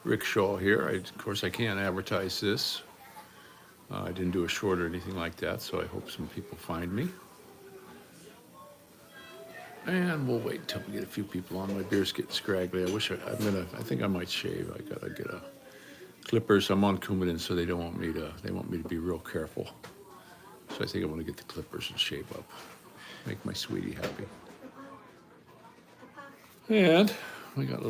rickshaw here. Of course, I can't advertise this. I didn't do a short or anything like that, so I hope some people find me. And we'll wait until we get a few people on. My beard's getting scraggly. I think I might shave. I gotta get a clippers. I'm on Coumadin, so they want me to be real careful. So I think I want to get the clippers and shave up. Make my sweetie happy. And we got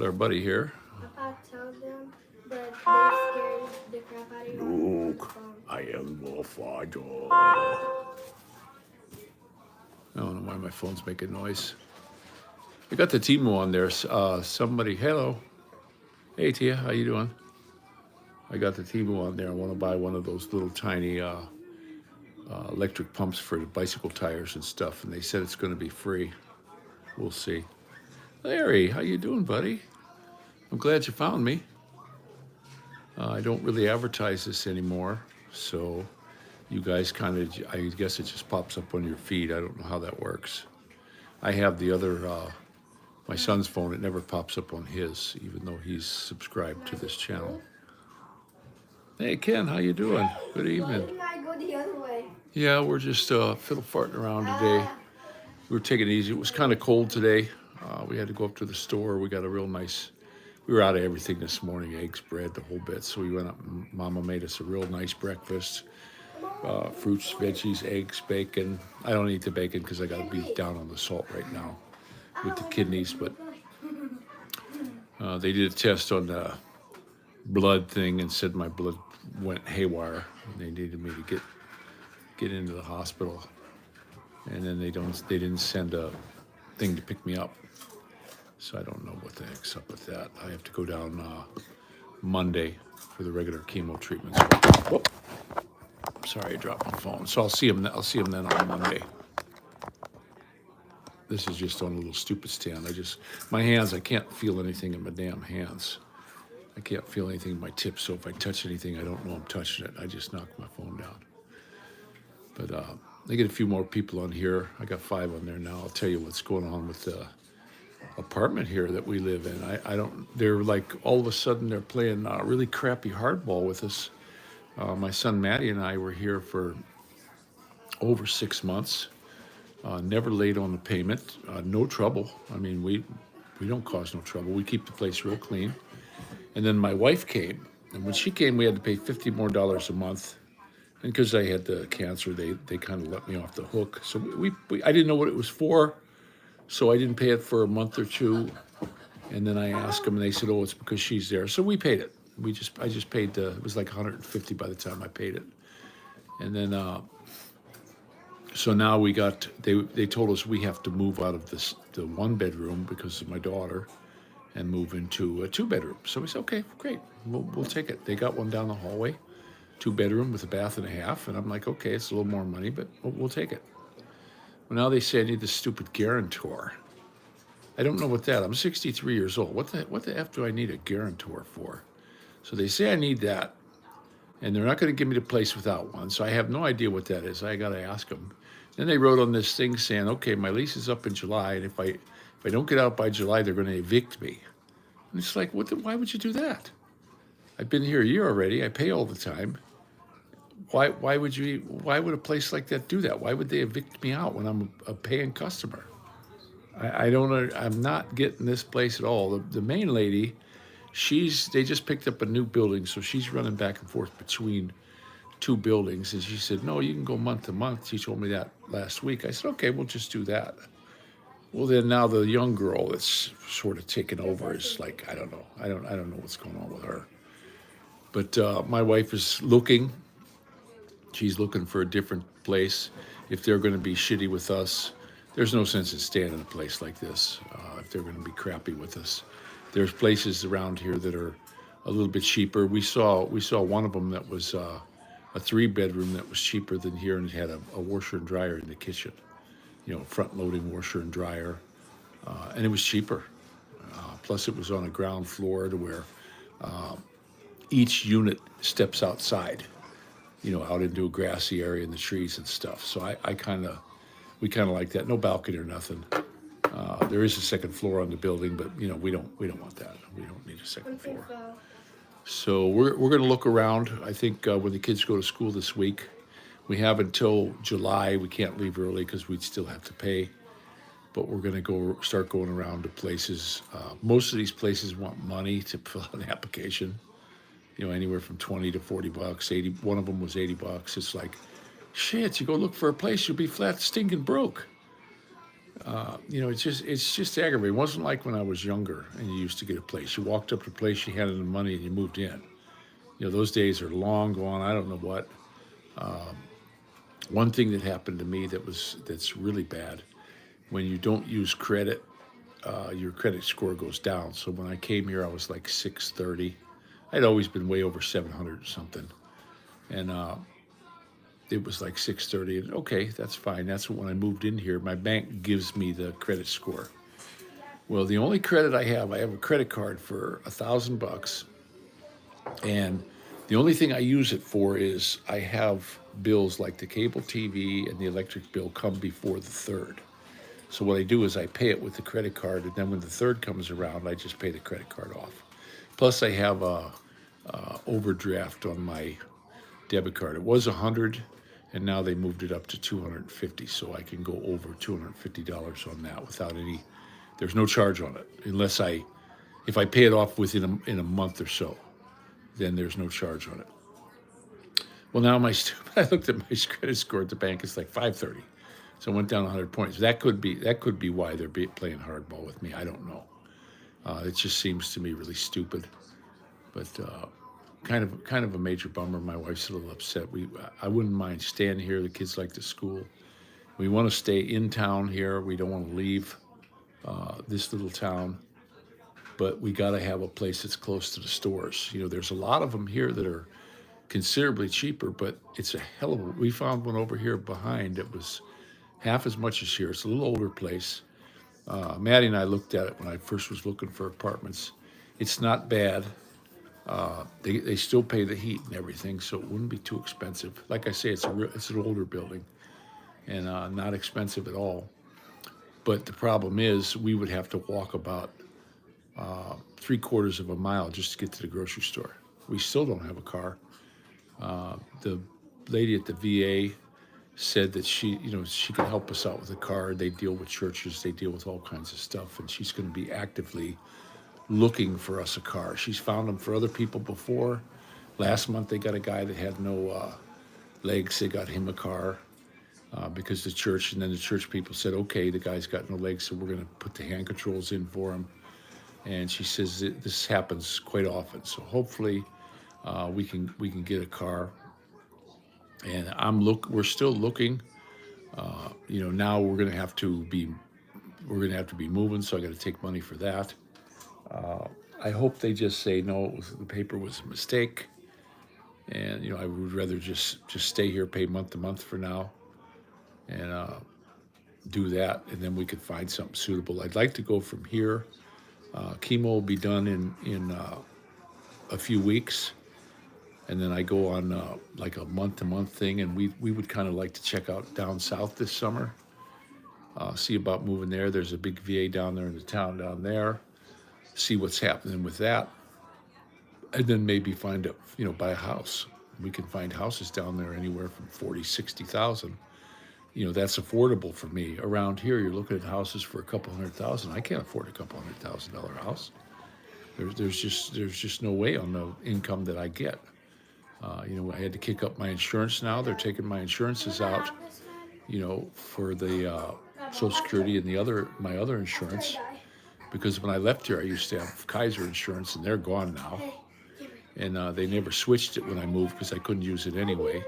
our buddy here. Papa, tell them, but they scared the crap out of you. Look, I am your father. I don't know why my phone's making noise. I got the Chemo on there. Somebody, hello. Hey Tia, how you doing? I got the Chemo on there. I want to buy one of those little tiny electric pumps for the bicycle tires and stuff, and they said it's going to be free. We'll see. Larry, how you doing, buddy? I'm glad you found me. I don't really advertise this anymore, so you guys I guess it just pops up on your feed. I don't know how that works. I have the other, my son's phone. It never pops up on his, even though he's subscribed to this channel. Hey, Ken, how you doing? Good evening. Why didn't I go the other way? Yeah, we're just fiddle farting around today. We were taking it easy. It was kind of cold today. We had to go up to the store. We got a real nice, we were out of everything this morning, eggs, bread, the whole bit. So we went up and Mama made us a real nice breakfast. Fruits, veggies, eggs, bacon. I don't eat the bacon because I got to be down on the salt right now with the kidneys. But they did a test on the blood thing and said my blood went haywire. They needed me to get into the hospital. And then they didn't send a thing to pick me up. So I don't know what the heck's up with that. I have to go down Monday for the regular chemo treatments. Whoop. Sorry, I dropped my phone. So I'll see him then on Monday. This is just on a little stupid stand. My hands, I can't feel anything in my damn hands. I can't feel anything in my tips. So if I touch anything, I don't know I'm touching it. I just knock my phone down. But I get a few more people on here. I got 5 on there now. I'll tell you what's going on with the apartment here that we live in. They're like, all of a sudden they're playing really crappy hardball with us. My son Maddie and I were here for over 6 months. Never late on the payment. No trouble. I mean, we don't cause no trouble. We keep the place real clean. And then my wife came, and when she came, we had to pay $50 more a month. And because I had the cancer, they kind of let me off the hook. So I didn't know what it was for, so I didn't pay it for a month or two. And then I asked them, and they said, "Oh, it's because she's there." So we paid it. I just paid it was like $150 by the time I paid it. And then so now they told us we have to move out of the 1-bedroom because of my daughter and move into a 2-bedroom. So we said, okay, great, we'll take it. They got one down the hallway, 2-bedroom with a bath and a half. And I'm like, okay, it's a little more money, but we'll take it. Well, now they say I need this stupid guarantor. I don't know what that. I'm 63 years old. What the F do I need a guarantor for? So they say I need that, and they're not going to give me the place without one. So I have no idea what that is. I got to ask them. Then they wrote on this thing saying, okay, my lease is up in July, and if I don't get out by July, they're going to evict me. And it's like, why would you do that? I've been here a year already. I pay all the time. Why would a place like that do that? Why would they evict me out when I'm a paying customer? I'm not getting this place at all. The main lady, they just picked up a new building, so she's running back and forth between 2 buildings. And she said, no, you can go month to month. She told me that last week. I said, okay, we'll just do that. Well, then now the young girl that's sort of taken over is like, I don't know. I don't know what's going on with her. But my wife is looking. She's looking for a different place. If they're going to be shitty with us, there's no sense in staying in a place like this. If they're going to be crappy with us, there's places around here that are a little bit cheaper. We saw one of them that was a 3-bedroom that was cheaper than here, and it had a washer and dryer in the kitchen. Front-loading washer and dryer, and it was cheaper. Plus, it was on a ground floor to where each unit steps outside, out into a grassy area in the trees and stuff. So we kind of like that. No balcony or nothing. There is a second floor on the building, but you know we don't want that. We don't need a second Something floor. fell. So we're going to look around. I think when the kids go to school this week, we have until July. We can't leave early because we'd still have to pay. But we're going to start going around to places. Most of these places want money to fill out an application. You know, anywhere from 20 to 40 bucks. 80. One of them was 80 bucks. It's like, shit. You go look for a place, you'll be flat stinking broke. You know, it's just aggravating. It wasn't like when I was younger and you used to get a place. You walked up to a place, you handed them money, and you moved in. You know, those days are long gone. I don't know what. One thing that happened to me that's really bad. When you don't use credit, your credit score goes down. So when I came here, I was like 630. I'd always been way over 700 or something, and it was like 630. And okay, that's fine. That's when I moved in here. My bank gives me the credit score. Well, the only credit I have a credit card for $1,000, and the only thing I use it for is I have bills like the cable TV and the electric bill come before the third. So what I do is I pay it with the credit card, and then when the third comes around, I just pay the credit card off. Plus, I have a overdraft on my debit card. It was 100, and now they moved it up to 250, so I can go over $250 on that without any. There's no charge on it unless if I pay it off within in a month or so, then there's no charge on it. Well, now I looked at my credit score at the bank. It's like 530, so I went down 100 points. That could be why they're playing hardball with me. I don't know. It just seems to me really stupid, but kind of a major bummer. My wife's a little upset. I wouldn't mind staying here. The kids like the school. We want to stay in town here. We don't want to leave this little town, but we got to have a place that's close to the stores. You know, there's a lot of them here that are considerably cheaper, but it's a hell of a. We found one over here behind that was half as much as here. It's a little older place. Maddie and I looked at it when I first was looking for apartments. It's not bad. They still pay the heat and everything, so it wouldn't be too expensive. Like I say, it's an older building, and not expensive at all. But the problem is, we would have to walk about 3/4 of a mile just to get to the grocery store. We still don't have a car. The lady at the VA said that she could help us out with a car. They deal with churches, they deal with all kinds of stuff, and she's going to be actively looking for us a car. She's found them for other people before. Last month they got a guy that had no legs. They got him a car because the church, and then the church people said, okay, the guy's got no legs, so we're going to put the hand controls in for him. And she says this happens quite often. So hopefully we can get a car. And we're still looking. Now we're going to have to be moving, so I got to take money for that. I hope they just say no. The paper was a mistake, and I would rather just stay here, pay month to month for now, and do that, and then we could find something suitable. I'd like to go from here. Chemo will be done in a few weeks. And then I go on like a month-to-month thing, and we would kind of like to check out down south this summer, see about moving there. There's a big VA down there in the town down there, see what's happening with that, and then maybe buy a house. We can find houses down there anywhere from 40, 60,000. That's affordable for me. Around here, you're looking at houses for a couple $100,000. I can't afford a couple $100,000 house. There's just no way on the income that I get. I had to kick up my insurance now. They're taking my insurances out, for the Social Security and my other insurance. Because when I left here, I used to have Kaiser insurance, and they're gone now. And they never switched it when I moved because I couldn't use it anyway.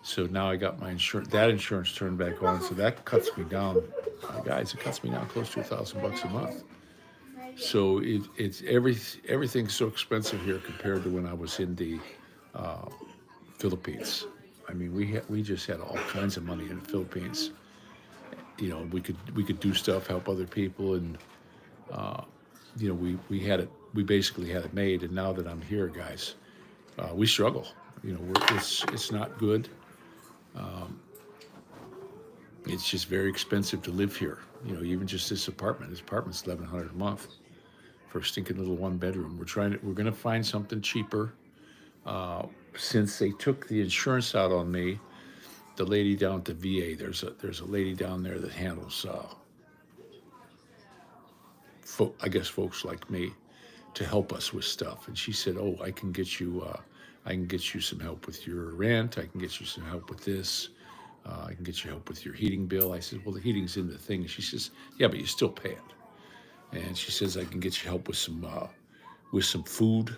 So now I got my that insurance turned back on. So that cuts me down, guys. It cuts me down close to $1,000 a month. So everything's so expensive here compared to when I was in the Philippines. I mean, we just had all kinds of money in the Philippines. We could do stuff, help other people, and we basically had it made. And now that I'm here, guys, we struggle. It's not good. it's just very expensive to live here. You know, even just this apartment. This apartment's $1,100 a month for a stinking little one bedroom. We're gonna find something cheaper. Since they took the insurance out on me, the lady down at the VA, there's a lady down there that handles, I guess folks like me, to help us with stuff. And she said, "Oh, I can get you some help with your rent. I can get you some help with this. I can get you help with your heating bill." I said, "Well, the heating's in the thing." She says, "Yeah, but you still pay it." And she says, "I can get you help with some food,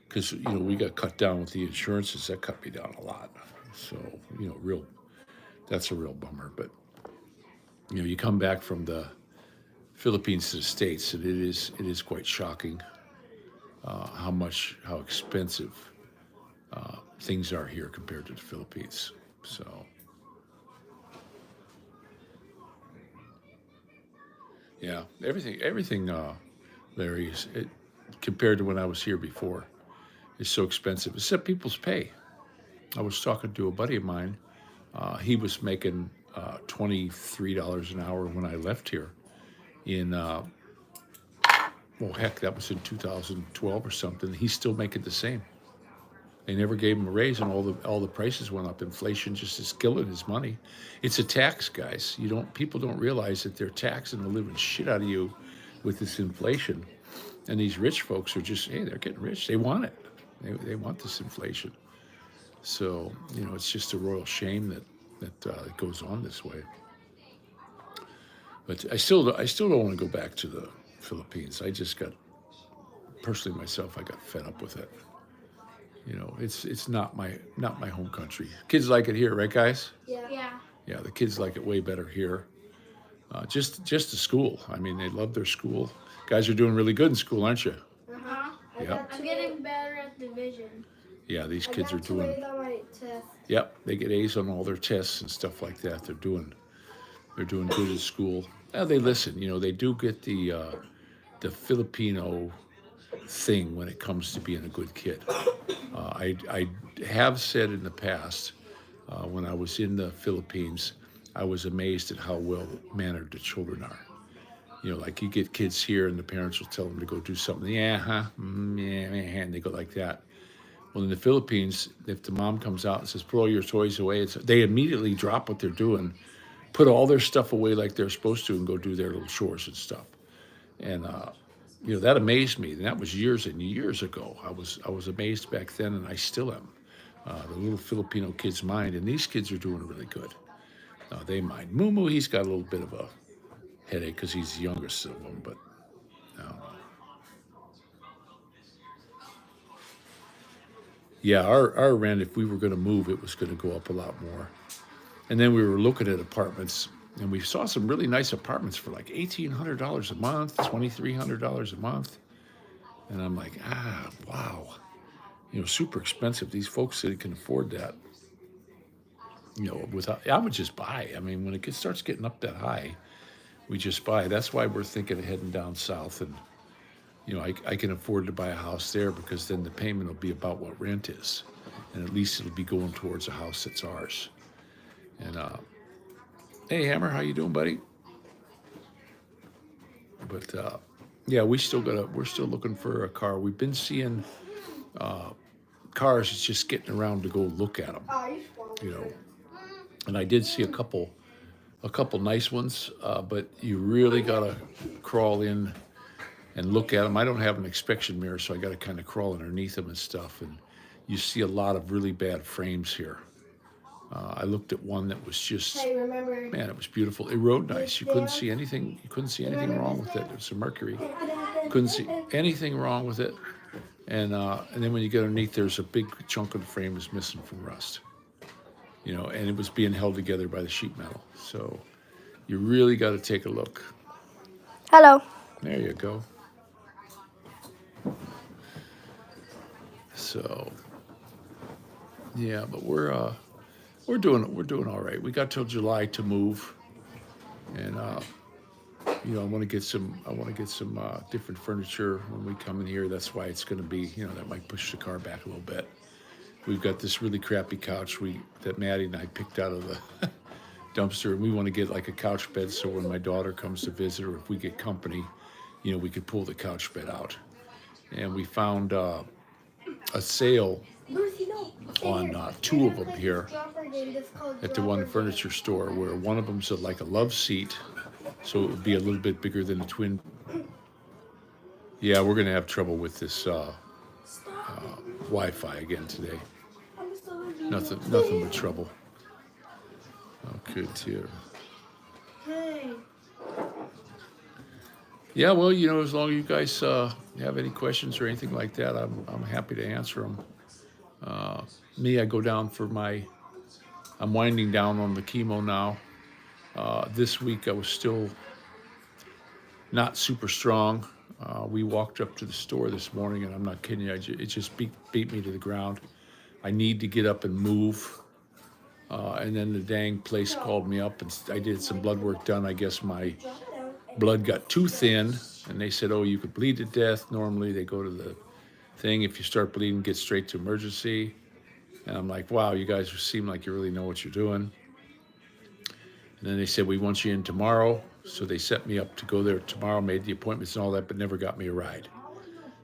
because we got cut down with the insurances. That cut me down a lot. So that's a real bummer. But you come back from the Philippines to the States, and it is quite shocking how expensive things are here compared to the Philippines. So yeah, everything, Larry, compared to when I was here before, is so expensive. Except people's pay. I was talking to a buddy of mine. He was making $23 an hour when I left here. Well, heck, that was in 2012 or something. He's still making the same. They never gave him a raise, and all the prices went up. Inflation just is killing his money. It's a tax, guys. People don't realize that they're taxing the living shit out of you with this inflation. And these rich folks are just, hey, they're getting rich. They want it. They want this inflation. So it's just a royal shame that it goes on this way. But I still don't want to go back to the Philippines. I just personally myself, I got fed up with it. It's not my home country. Kids like it here, right, guys? Yeah. Yeah. Yeah, the kids like it way better here. Just the school. I mean, they love their school. Guys are doing really good in school, aren't you? Uh-huh. Yeah. I'm getting better at division. Yeah, these I kids are got 2 doing. A's on my test. Yep, they get A's on all their tests and stuff like that. They're doing good at school. They listen. They do get the Filipino thing when it comes to being a good kid. I have said in the past, when I was in the Philippines, I was amazed at how well mannered the children are. Like you get kids here and the parents will tell them to go do something. Yeah, huh? Yeah, and they go like that. Well, in the Philippines, if the mom comes out and says, "Put all your toys away," they immediately drop what they're doing, put all their stuff away like they're supposed to, and go do their little chores and stuff. And that amazed me. And that was years and years ago. I was amazed back then, and I still am. The little Filipino kids mind, and these kids are doing really good. They mind. Mumu, he's got a little bit of a headache because he's the youngest of them, but yeah, our rent, if we were going to move, it was going to go up a lot more. And then we were looking at apartments, and we saw some really nice apartments for like $1,800 a month, $2,300 a month. And I'm like, wow, super expensive. These folks that can afford that, I would just buy. I mean, when it starts getting up that high, we just buy. That's why we're thinking of heading down south, and I can afford to buy a house there, because then the payment will be about what rent is, and at least it'll be going towards a house that's ours. And hey, Hammer, how you doing, buddy? But yeah, we're still looking for a car. We've been seeing cars. It's just getting around to go look at them. Oh, you swallowed. And I did see a couple nice ones, but you really gotta crawl in and look at them. I don't have an inspection mirror, so I gotta kind of crawl underneath them and stuff. And you see a lot of really bad frames here. I looked at one that was just, Hey, remember? man, it was beautiful. It rode nice. You couldn't see anything. You couldn't see anything wrong with it. It was a Mercury. Couldn't see anything wrong with it. And then when you get underneath, there's a big chunk of the frame was missing from rust. And it was being held together by the sheet metal. So you really got to take a look. Hello. There you go. So yeah, but we're doing all right. We got till July to move, and I want to get some different furniture when we come in here. That's why it's going to be, that might push the car back a little bit. We've got this really crappy couch that Maddie and I picked out of dumpster, and we want to get like a couch bed so when my daughter comes to visit or if we get company, we could pull the couch bed out. And we found a sale Lucy, no. Stay on here. two We're of gonna them play here this dropper game that's called at the one dropper furniture store where one of them's like a love seat, so it would be a little bit bigger than a twin. Yeah, we're gonna have trouble with this Wi-Fi again today. I'm sorry. Nothing but trouble. Okay, dear. Hey. Yeah, well, as long as you guys have any questions or anything like that, I'm happy to answer them. Me, I go down for I'm winding down on the chemo now. This week I was still not super strong. We walked up to the store this morning, and I'm not kidding you, it just beat me to the ground. I need to get up and move. And then the dang place called me up, and I did some blood work done. I guess my blood got too thin, and they said, oh, you could bleed to death. Normally they go to the thing. If you start bleeding, get straight to emergency. And I'm like, wow, you guys seem like you really know what you're doing. And then they said, we want you in tomorrow. So they set me up to go there tomorrow, made the appointments and all that, but never got me a ride.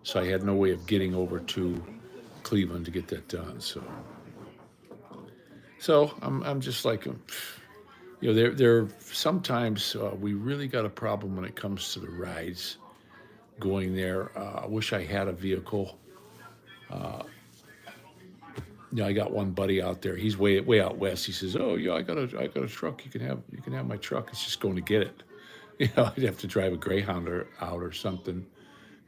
So I had no way of getting over to Cleveland to get that done. So I'm just like, there sometimes we really got a problem when it comes to the rides going there. I wish I had a vehicle. I got one buddy out there. He's way out west. He says, "Oh yeah, I got a truck. You can have my truck. It's just going to get it." I'd have to drive a Greyhound out or something,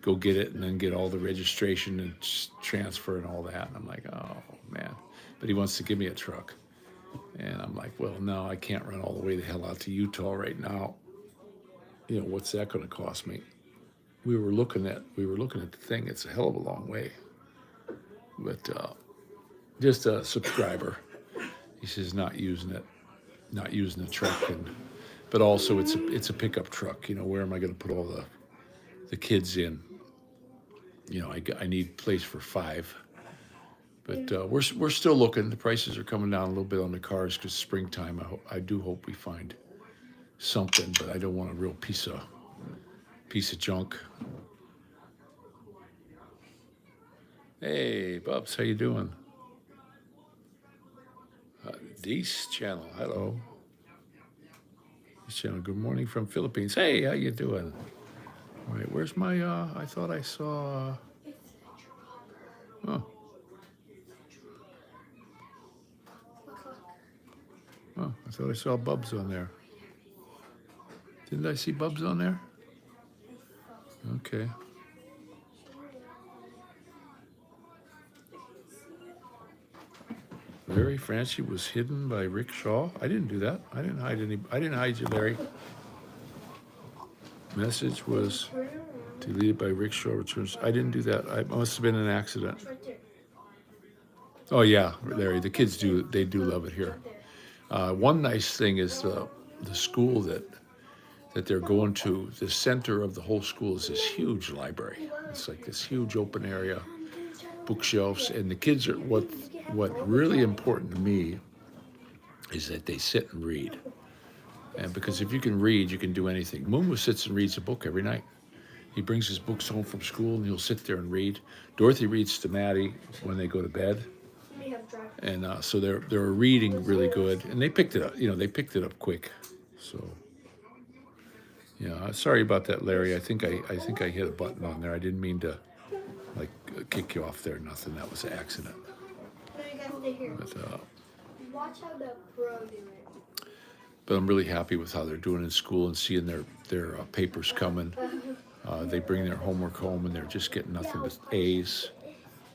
go get it, and then get all the registration and transfer and all that. And I'm like, oh man, but he wants to give me a truck, and I'm like, well, no, I can't run all the way the hell out to Utah right now. What's that going to cost me? We were looking at the thing. It's a hell of a long way, but. Just a subscriber. He says not using the truck, but also it's a pickup truck. Where am I going to put all the kids in? I need place for 5. But we're still looking. The prices are coming down a little bit on the cars because springtime. I do hope we find something, but I don't want a real piece of junk. Hey, Bubs, how you doing? Dees channel, hello. Dees channel, good morning from Philippines. Hey, how you doing? All right, where's my, I thought I saw, oh, I thought I saw Bubs on there. Didn't I see Bubs on there? Okay. Larry Francie was hidden by Rick Shaw. I didn't do that. I didn't hide you, Larry. Message was deleted by Rick Shaw. Returns. I didn't do that. I must have been an accident. Oh yeah, Larry. The kids do love it here. One nice thing is the school that they're going to. The center of the whole school is this huge library. It's like this huge open area, bookshelves, and the kids are what really important to me is that they sit and read. And because if you can read, you can do anything. Mumu sits and reads a book every night. He brings his books home from school and he'll sit there and read. Dorothy reads to Maddie when they go to bed. And so they're reading really good. And they picked it up, they picked it up quick. So yeah, sorry about that, Larry. I think I hit a button on there. I didn't mean to kick you off there. Nothing. That was an accident. But, watch how the pro do it. But I'm really happy with how they're doing in school and seeing their papers coming. They bring their homework home and they're just getting nothing but A's,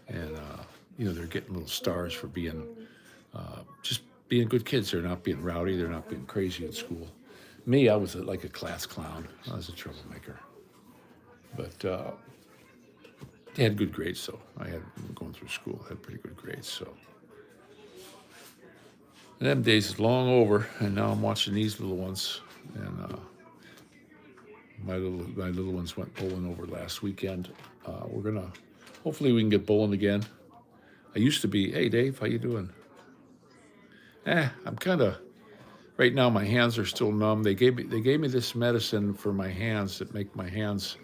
and they're getting little stars for being just being good kids. They're not being rowdy. They're not being crazy in school. Me, I was like a class clown. I was a troublemaker, but they had good grades. So I had going through school, had pretty good grades. So. And them days is long over, and now I'm watching these little ones. And my little ones went bowling over last weekend. Hopefully we can get bowling again. I used to be, hey Dave, how you doing? I'm kind of right now my hands are still numb. They gave me this medicine for my hands that make my hands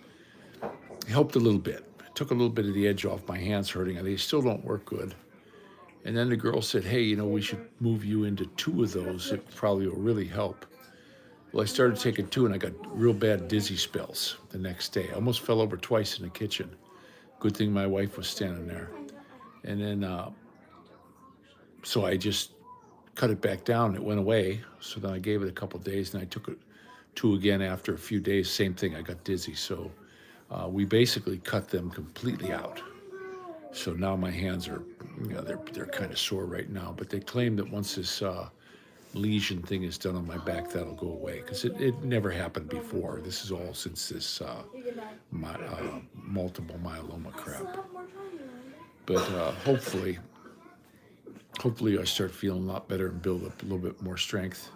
helped a little bit. It took a little bit of the edge off my hands hurting, and they still don't work good. And then the girl said, "Hey, we should move you into 2 of those. It probably will really help." Well, I started taking 2, and I got real bad dizzy spells the next day. I almost fell over twice in the kitchen. Good thing my wife was standing there. And then, so I just cut it back down. It went away. So then I gave it a couple days, and I took it 2 again after a few days. Same thing. I got dizzy. So we basically cut them completely out. So now my hands are, they're kind of sore right now. But they claim that once this lesion thing is done on my back, that'll go away, because it never happened before. This is all since this multiple myeloma crap. But hopefully I start feeling a lot better and build up a little bit more strength.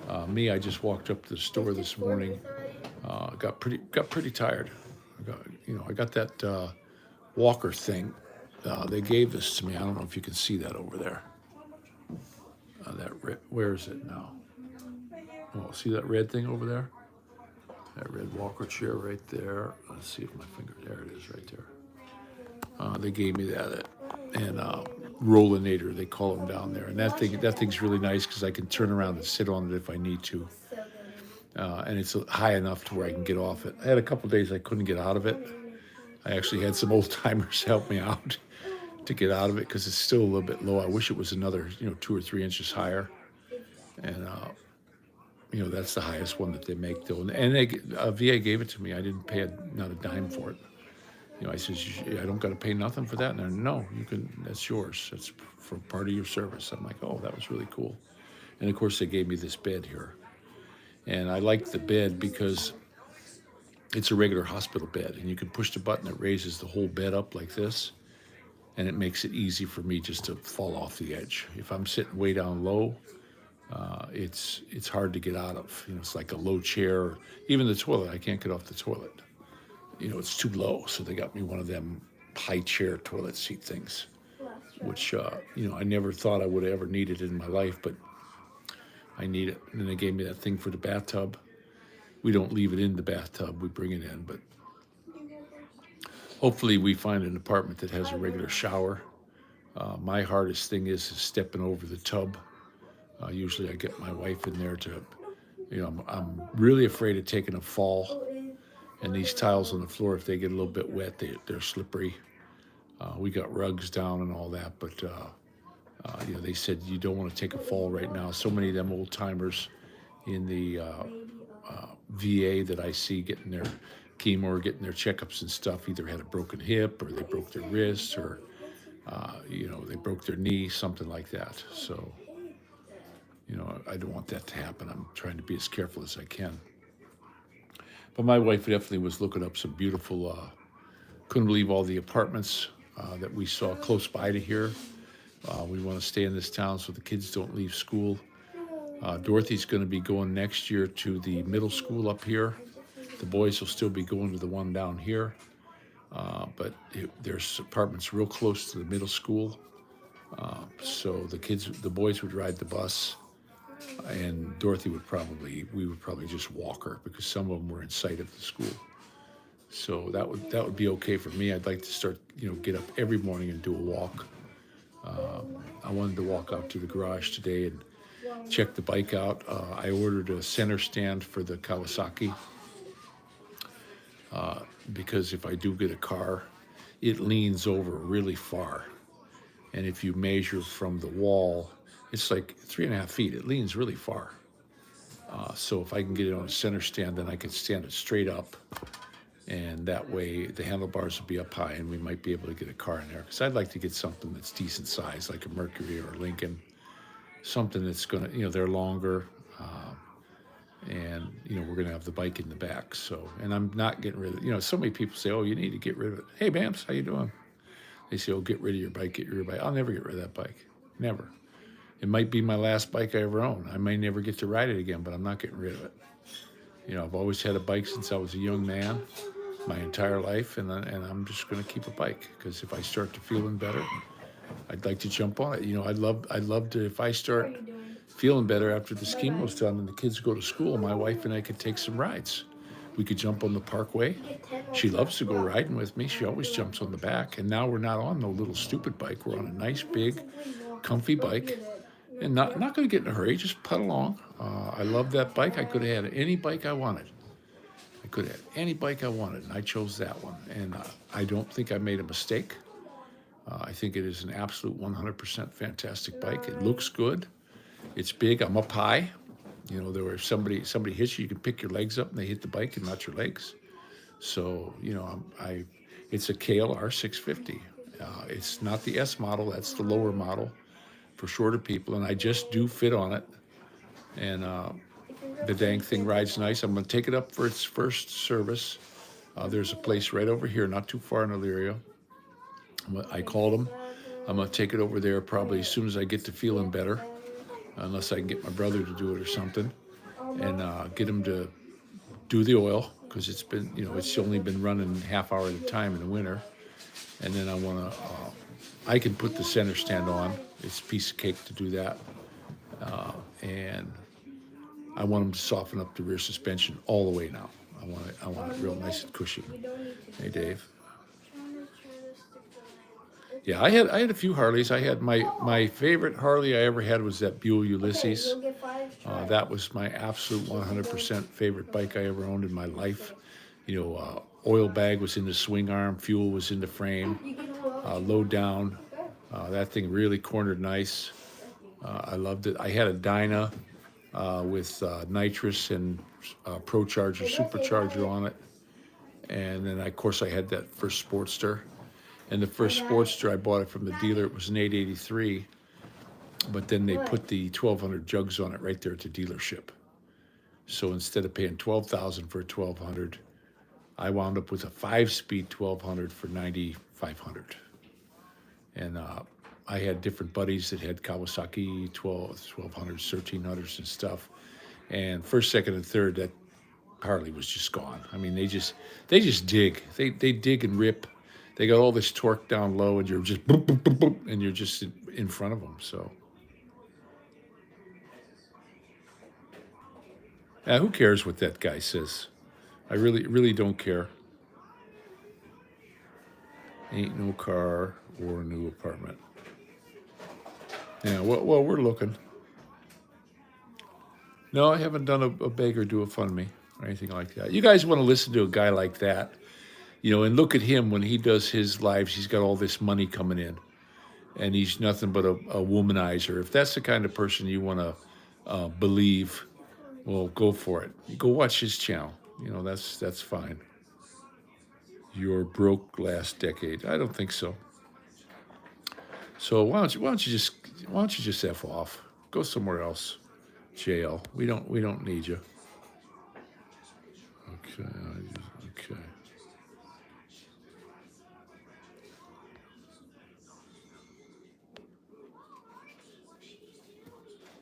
I just walked up to the store this morning. Got pretty tired. I got that walker thing. They gave this to me. I don't know if you can see that over there. Where is it now? Oh, see that red thing over there? That red walker chair right there. Let's see if my finger, there it is right there. They gave me that, and Rollinator, they call them down there. And that thing's really nice because I can turn around and sit on it if I need to. And it's high enough to where I can get off it. I had a couple days I couldn't get out of it. I actually had some old timers help me out to get out of it because it's still a little bit low. I wish it was another, 2 or 3 inches higher. And, that's the highest one that they make, though. And VA gave it to me. I didn't pay not a dime for it. I says, I don't got to pay nothing for that. And they're, no, you can. That's yours. That's for part of your service. I'm like, oh, that was really cool. And, of course, they gave me this bed here. And I like the bed because it's a regular hospital bed. And you can push the button that raises the whole bed up like this. And it makes it easy for me just to fall off the edge. If I'm sitting way down low, it's hard to get out of. It's like a low chair. Even the toilet, I can't get off the toilet. It's too low. So they got me one of them high chair toilet seat things, which, I never thought I would have ever needed in my life, but I need it. And then they gave me that thing for the bathtub. We don't leave it in the bathtub. We bring it in, but hopefully we find an apartment that has a regular shower. My hardest thing is stepping over the tub. Usually I get my wife in there to, I'm really afraid of taking a fall. And these tiles on the floor, if they get a little bit wet, they're slippery. We got rugs down and all that, but they said you don't want to take a fall right now. So many of them old timers in the VA that I see getting their chemo or getting their checkups and stuff either had a broken hip or they broke their wrist or they broke their knee, something like that. So I don't want that to happen. I'm trying to be as careful as I can. But my wife definitely was looking up some beautiful, couldn't believe all the apartments that we saw close by to here. We want to stay in this town so the kids don't leave school. Dorothy's going to be going next year to the middle school up here. The boys will still be going to the one down here. But there's apartments real close to the middle school. So the boys would ride the bus. And Dorothy we would probably just walk her because some of them were in sight of the school. So that would be okay for me. I'd like to start, get up every morning and do a walk. I wanted to walk out to the garage today and check the bike out. I ordered a center stand for the Kawasaki because if I do get a car, it leans over really far. And if you measure from the wall, it's like 3.5 feet. It leans really far. So if I can get it on a center stand, then I can stand it straight up. And that way the handlebars will be up high and we might be able to get a car in there. Because I'd like to get something that's decent size, like a Mercury or a Lincoln. Something that's going to, they're longer. And, we're going to have the bike in the back. So, and I'm not getting rid of, so many people say, oh, you need to get rid of it. Hey, Bams, how you doing? They say, oh, get rid of your bike, get rid of your bike. I'll never get rid of that bike. Never. It might be my last bike I ever own. I may never get to ride it again, but I'm not getting rid of it. I've always had a bike since I was a young man, my entire life, and I'm just going to keep a bike because if I start to feeling better, I'd like to jump on it. I'd love to if I start feeling better after the chemo's done and the kids go to school. My wife and I could take some rides. We could jump on the parkway. She loves to go riding with me. She always jumps on the back. And now we're not on no little stupid bike. We're on a nice, big, comfy bike. And not going to get in a hurry. Just putt along. I love that bike. I could have had any bike I wanted. I could have had any bike I wanted, and I chose that one. And I don't think I made a mistake. I think it is an absolute 100% fantastic bike. It looks good. It's big. I'm up high. You know, there were somebody hits you, you can pick your legs up and they hit the bike and not your legs. So, you know, it's a Kale R650. It's not the S model. That's the lower model for shorter people. And I just do fit on it. And the dang thing rides nice. I'm going to take it up for its first service. There's a place right over here, not too far in Elyria. I called them. I'm going to take it over there probably as soon as I get to feeling better, unless I can get my brother to do it or something, and get him to do the oil, because it's been, you know, it's only been running half hour at a time in the winter. And then I can put the center stand on. It's a piece of cake to do that. And I want them to soften up the rear suspension all the way now. I want it real nice and cushy. Hey, Dave. Yeah, I had a few Harleys. I had my favorite Harley I ever had was that Buell Ulysses. That was my absolute 100% favorite bike I ever owned in my life. You know, oil bag was in the swing arm, fuel was in the frame, low down. That thing really cornered nice. I loved it. I had a Dyna with nitrous and Procharger, supercharger on it. And then, of course, I had that first Sportster. And the first Sportster, I bought it from the dealer. It was an 883. But then they put the 1200 jugs on it right there at the dealership. So instead of paying $12,000 for a 1200, I wound up with a 5-speed 1200 for $9,500. And I had different buddies that had Kawasaki 1200s, 1300s and stuff. And first, second, and third, that Harley was just gone. I mean, they just dig. They dig and rip. They got all this torque down low, and you're just boop, boop, boop, boop, and you're just in front of them. So, who cares what that guy says? I really don't care. Ain't no car or a new apartment. Yeah, well, we're looking. No, I haven't done a beg or do a fund me or anything like that. You guys want to listen to a guy like that, you know, and look at him when he does his lives. He's got all this money coming in, and he's nothing but a womanizer. If that's the kind of person you want to believe, well, go for it. Go watch his channel. You know, that's fine. You're broke last decade. I don't think so. So why don't you just F off? Go somewhere else. Jail. We don't need you. Okay.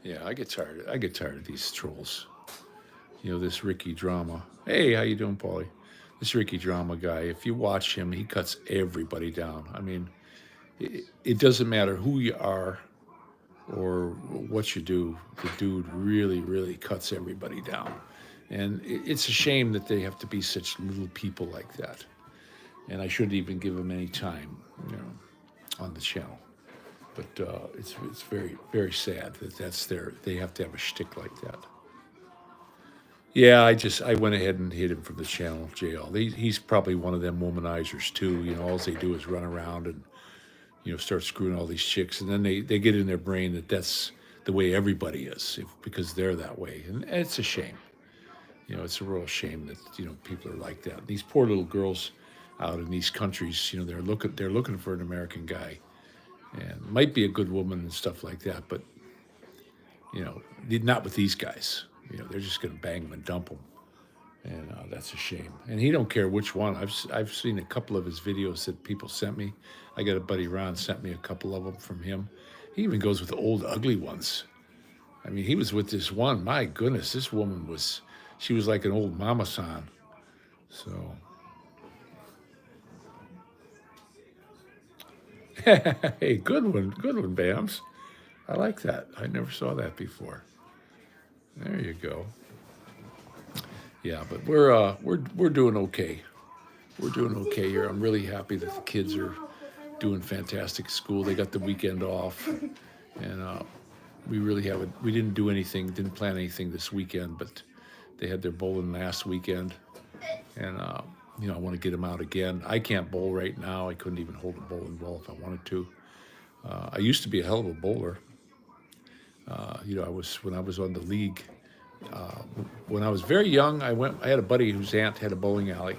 Yeah, I get tired of these trolls. You know, this Ricky Drama. Hey, how you doing, Paulie? This Ricky Drama guy, if you watch him, he cuts everybody down. I mean, it doesn't matter who you are or what you do. The dude really cuts everybody down. And it's a shame that they have to be such little people like that. And I shouldn't even give them any time, you know, on the channel. But it's very sad that they have to have a shtick like that. Yeah, I went ahead and hit him from the channel, JL. He's probably one of them womanizers too. You know, all they do is run around and, you know, start screwing all these chicks, and then they get in their brain that that's the way everybody is because they're that way, and it's a shame. You know, it's a real shame that, you know, people are like that. These poor little girls out in these countries, you know, they're looking for an American guy, and might be a good woman and stuff like that, but, you know, not with these guys. You know, they're just going to bang them and dump them, and that's a shame. And he don't care which one. I've seen a couple of his videos that people sent me. I got a buddy Ron sent me a couple of them from him. He even goes with the old ugly ones. I mean, he was with this one. My goodness, this woman she was like an old mama-san. So, hey, good one, Bams. I like that. I never saw that before. There you go. Yeah, but we're doing okay. We're doing okay here. I'm really happy that the kids are doing fantastic at school. They got the weekend off, and we really haven't. We didn't do anything. Didn't plan anything this weekend, but they had their bowling last weekend, and I want to get them out again. I can't bowl right now. I couldn't even hold a bowling ball if I wanted to. I used to be a hell of a bowler. I was when I was on the league. When I was very young, I had a buddy whose aunt had a bowling alley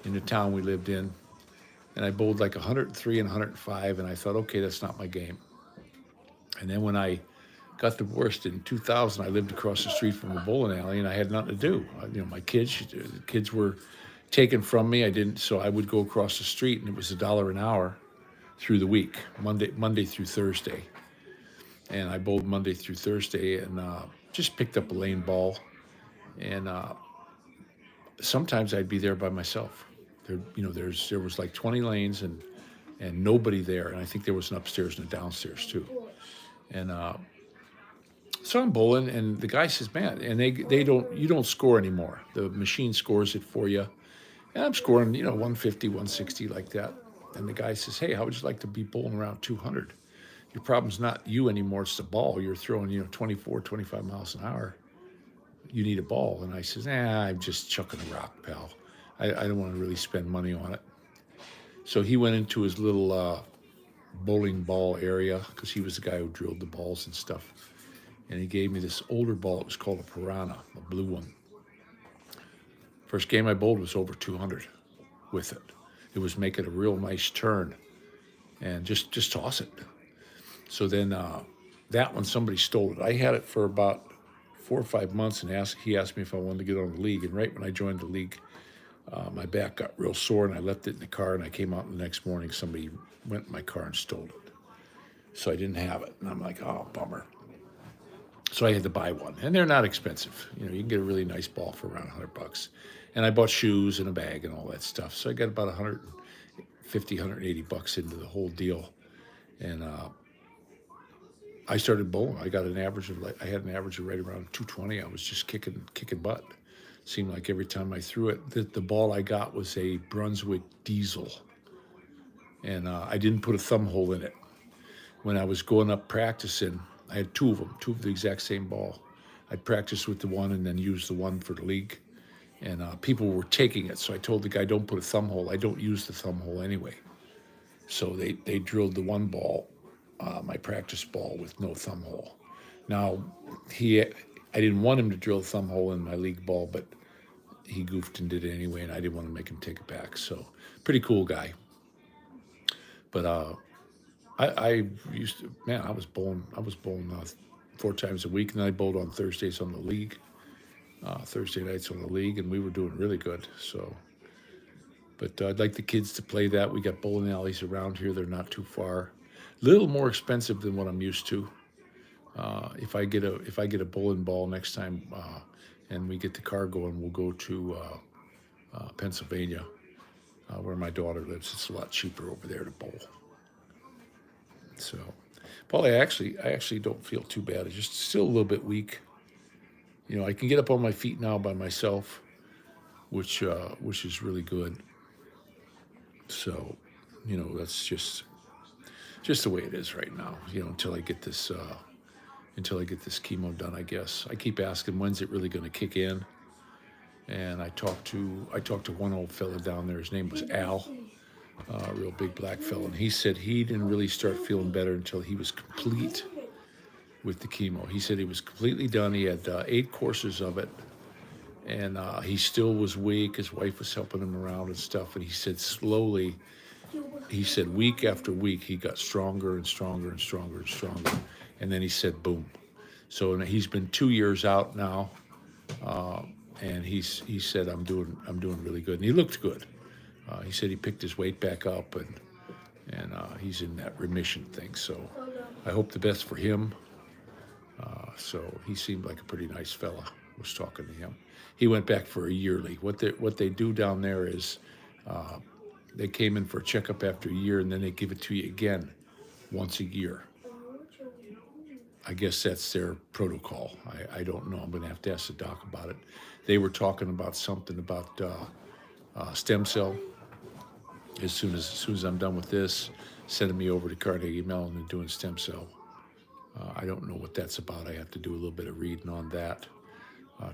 in the town we lived in, and I bowled like 103 and 105, and I thought, okay, that's not my game. And then when I got divorced in 2000, I lived across the street from a bowling alley, and I had nothing to do. My kids were taken from me. I didn't, so I would go across the street, and it was $1 an hour through the week, Monday through Thursday. And I bowled Monday through Thursday, and just picked up a lane ball, and sometimes I'd be there by myself. There was like 20 lanes and nobody there, and I think there was an upstairs and a downstairs too. And so I'm bowling, and the guy says, "Man," and you don't score anymore. The machine scores it for you, and I'm scoring 150, 160 like that. And the guy says, "Hey, how would you like to be bowling around 200? Your problem's not you anymore; it's the ball. You're throwing 24, 25 miles an hour. You need a ball." And I says, I'm just chucking a rock, pal. I don't want to really spend money on it. So he went into his little bowling ball area, because he was the guy who drilled the balls and stuff. And he gave me this older ball. It was called a Piranha, a blue one. First game I bowled was over 200 with it. It was making a real nice turn, and just toss it. So then that one, somebody stole it. I had it for about 4 or 5 months, and he asked me if I wanted to get on the league. And right when I joined the league, my back got real sore, and I left it in the car, and I came out the next morning. Somebody went in my car and stole it. So I didn't have it. And I'm like, oh, bummer. So I had to buy one. And they're not expensive. You can get a really nice ball for around $100. And I bought shoes and a bag and all that stuff. So I got about $150, $180 into the whole deal. And I started bowling. I had an average of right around 220. I was just kicking butt. Seemed like every time I threw it, the ball I got was a Brunswick Diesel, and I didn't put a thumb hole in it. When I was going up practicing, I had two of the exact same ball. I'd practice with the one and then use the one for the league, and people were taking it. So I told the guy, "Don't put a thumb hole. I don't use the thumb hole anyway." So they drilled the one ball, my practice ball, with no thumb hole. Now I didn't want him to drill a thumb hole in my league ball, but he goofed and did it anyway, and I didn't want to make him take it back. So pretty cool guy. But I used to, man, I was bowling 4 times a week, and then I bowled on Thursdays on the league, Thursday nights on the league, and we were doing really good. So, but I'd like the kids to play that. We got bowling alleys around here; they're not too far. A little more expensive than what I'm used to. If I get a bowling ball next time, and we get the car going, we'll go to Pennsylvania, where my daughter lives. It's a lot cheaper over there to bowl. So, Paul, I actually don't feel too bad. I'm just still a little bit weak. I can get up on my feet now by myself, which is really good. So, that's just the way it is right now. Until I get this chemo done, I guess. I keep asking, when's it really going to kick in? And I talked to one old fella down there. His name was Al, a real big black fella, and he said he didn't really start feeling better until he was complete with the chemo. He said he was completely done. He had 8 courses of it, and he still was weak. His wife was helping him around and stuff, and he said slowly, week after week, he got stronger and stronger and stronger and stronger. And then he said, boom. So he's been 2 years out now, and he said, I'm doing really good. And he looked good. He said he picked his weight back up, and he's in that remission thing. So I hope the best for him. So he seemed like a pretty nice fella. I was talking to him. He went back for a yearly. What they do down there is they came in for a checkup after a year, and then they give it to you again once a year. I guess that's their protocol. I don't know. I'm going to have to ask the doc about it. They were talking about something about stem cell. As soon as I'm done with this, sending me over to Carnegie Mellon and doing stem cell. I don't know what that's about. I have to do a little bit of reading on that.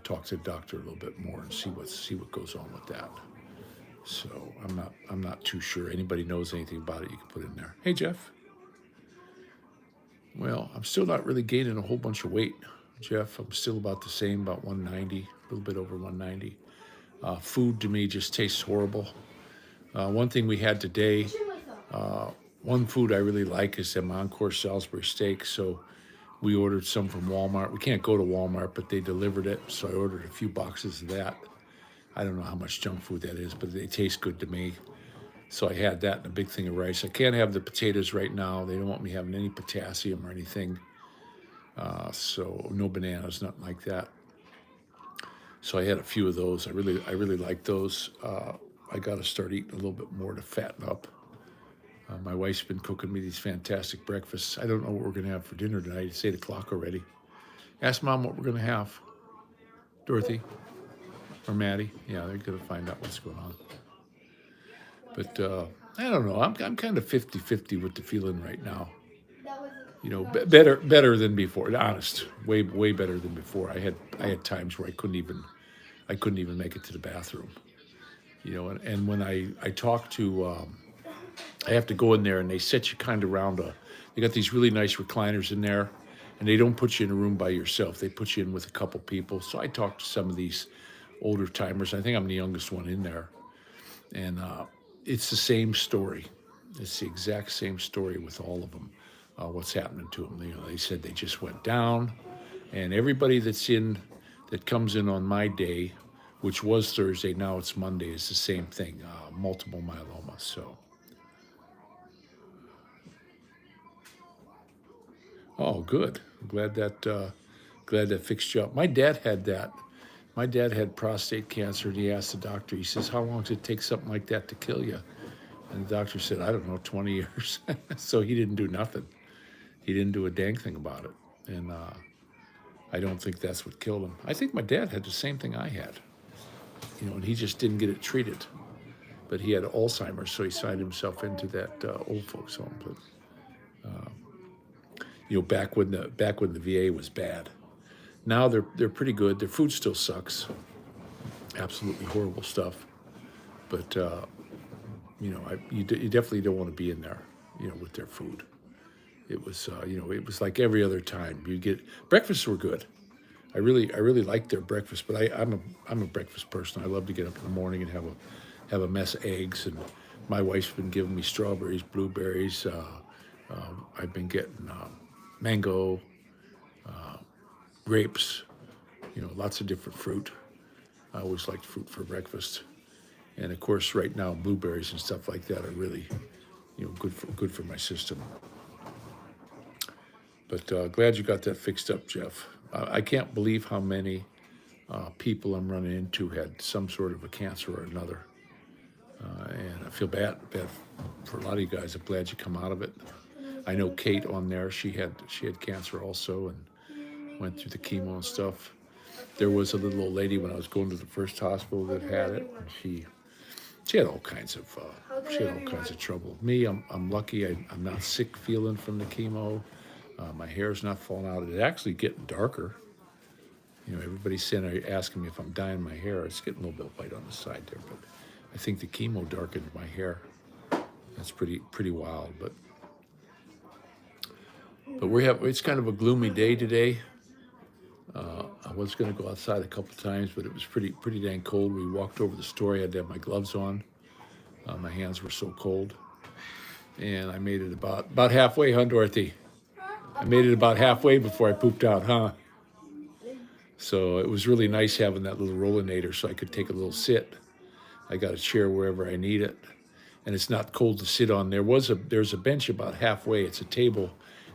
Talk to the doctor a little bit more and see what goes on with that. So I'm not too sure. Anybody knows anything about it, you can put in there. Hey Jeff. Well, I'm still not really gaining a whole bunch of weight, Jeff. I'm still about the same, about 190, a little bit over 190. Food to me just tastes horrible. One thing we had today, one food I really like is them Encore Salisbury steaks. So we ordered some from Walmart. We can't go to Walmart, but they delivered it. So I ordered a few boxes of that. I don't know how much junk food that is, but they taste good to me. So I had that and a big thing of rice. I can't have the potatoes right now. They don't want me having any potassium or anything. So no bananas, nothing like that. So I had a few of those. I really like those. I got to start eating a little bit more to fatten up. My wife's been cooking me these fantastic breakfasts. I don't know what we're going to have for dinner tonight. It's 8 o'clock already. Ask Mom what we're going to have. Dorothy or Maddie. Yeah, they're going to find out what's going on. But I don't know. I'm kind of 50-50 with the feeling right now. You know, better than before. Honest, way better than before. I had times where I couldn't even make it to the bathroom. You know, and when I talk to, I have to go in there and they set you kind of around they got these really nice recliners in there, and they don't put you in a room by yourself. They put you in with a couple people. So I talked to some of these older timers. I think I'm the youngest one in there, and it's the same story. It's the exact same story with all of them. What's happening to them? You know, they said they just went down, and everybody that comes in on my day, which was Thursday, now it's Monday, is the same thing, multiple myeloma. So, oh, good. I'm glad that fixed you up. My dad had that. My dad had prostate cancer, and he asked the doctor. He says, "How long does it take something like that to kill you?" And the doctor said, "I don't know, 20 years." So he didn't do nothing. He didn't do a dang thing about it. And I don't think that's what killed him. I think my dad had the same thing I had, you know, and he just didn't get it treated. But he had Alzheimer's, so he signed himself into that old folks home. But you know, back when the VA was bad. Now they're pretty good. Their food still sucks. Absolutely horrible stuff. But you know, you definitely don't want to be in there, you know, with their food. It was, you know, it was like every other time. You get breakfasts were good. I really liked their breakfast, but I'm a breakfast person. I love to get up in the morning and have a mess of eggs. And my wife's been giving me strawberries, blueberries. I've been getting mango, grapes. You know, lots of different fruit. I always liked fruit for breakfast. And of course, right now, blueberries and stuff like that are really, you know, good for my system. But glad you got that fixed up, Jeff. I can't believe how many people I'm running into had some sort of a cancer or another. And I feel bad for a lot of you guys. I'm glad you come out of it. I know Kate on there. She had cancer also and went through the chemo and stuff. There was a little old lady when I was going to the first hospital that had it. And she had all kinds of trouble. Me, I'm lucky. I'm not sick feeling from the chemo. My hair's not falling out. It's actually getting darker. You know, everybody's saying, asking me if I'm dyeing my hair. It's getting a little bit white on the side there, but I think the chemo darkened my hair. That's pretty wild. But it's kind of a gloomy day today. I was going to go outside a couple times, but it was pretty dang cold. We walked over the store. I had to have my gloves on. My hands were so cold, and I made it about halfway, huh, Dorothy? I made it about halfway before I pooped out, huh? So it was really nice having that little rollinator so I could take a little sit. I got a chair wherever I need it, and it's not cold to sit on. There's a bench about halfway. It's a table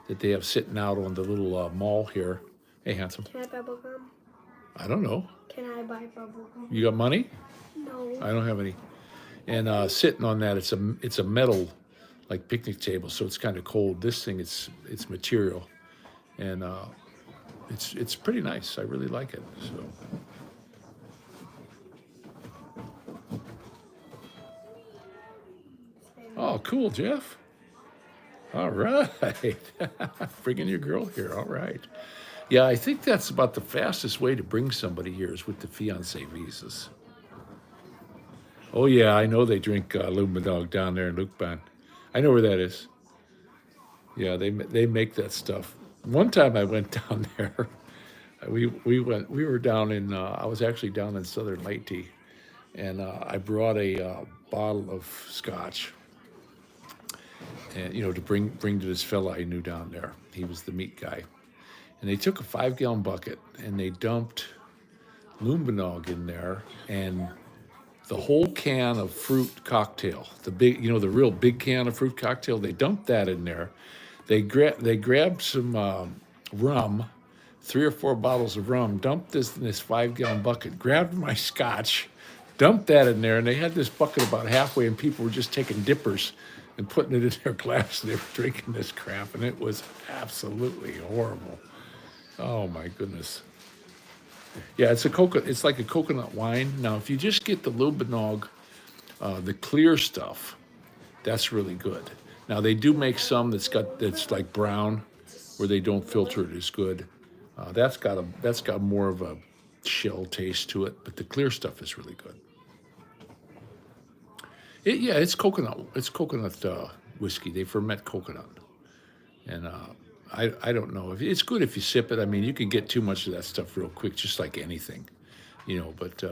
that they have sitting out on the little mall here. Hey, handsome. Can I bubble gum? I don't know. Can I buy bubble gum? You got money? No. I don't have any. And sitting on that, it's a metal like picnic table, so it's kind of cold. This thing, it's material, and it's pretty nice. I really like it. So. Oh, cool, Jeff. All right. Bringing your girl here. All right. Yeah, I think that's about the fastest way to bring somebody here is with the fiancé visas. Oh, yeah, I know they drink Lumbadog down there in Lukban. I know where that is. Yeah, they make that stuff. One time I went down there. We were down in I was actually down in Southern Leyte, and I brought a bottle of scotch, and to bring to this fella I knew down there. He was the meat guy, and they took a 5-gallon bucket and they dumped Lumbanog in there and the whole can of fruit cocktail, the big, the real big can of fruit cocktail. They dumped that in there. They grabbed some rum, 3 or 4 bottles of rum, dumped this in this 5-gallon bucket, grabbed my scotch, dumped that in there, and they had this bucket about halfway, and people were just taking dippers and putting it in their glass, and they were drinking this crap, and it was absolutely horrible. Oh my goodness. Yeah, it's like a coconut wine. Now, if you just get the Lubanog, the clear stuff, that's really good. Now they do make some that's like brown, where they don't filter it as good. That's got more of a shell taste to it, but the clear stuff is really good. It's coconut. It's coconut whiskey. They ferment coconut, and I don't know if it's good if you sip it. I mean, you can get too much of that stuff real quick, just like anything, But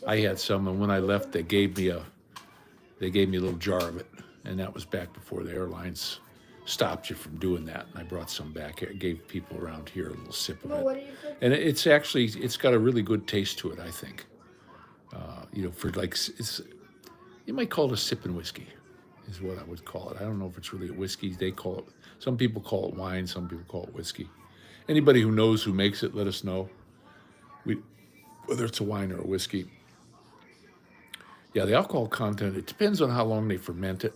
I had some, and when I left, they gave me a little jar of it, and that was back before the airlines stopped you from doing that. And I brought some back here, gave people around here a little sip of it, What do you think? and it's got a really good taste to it. I think, for like you might call it a sipping whiskey, is what I would call it. I don't know if it's really a whiskey. They call it. Some people call it wine. Some people call it whiskey. Anybody who knows who makes it, let us know. Whether it's a wine or a whiskey. Yeah, the alcohol content, it depends on how long they ferment it.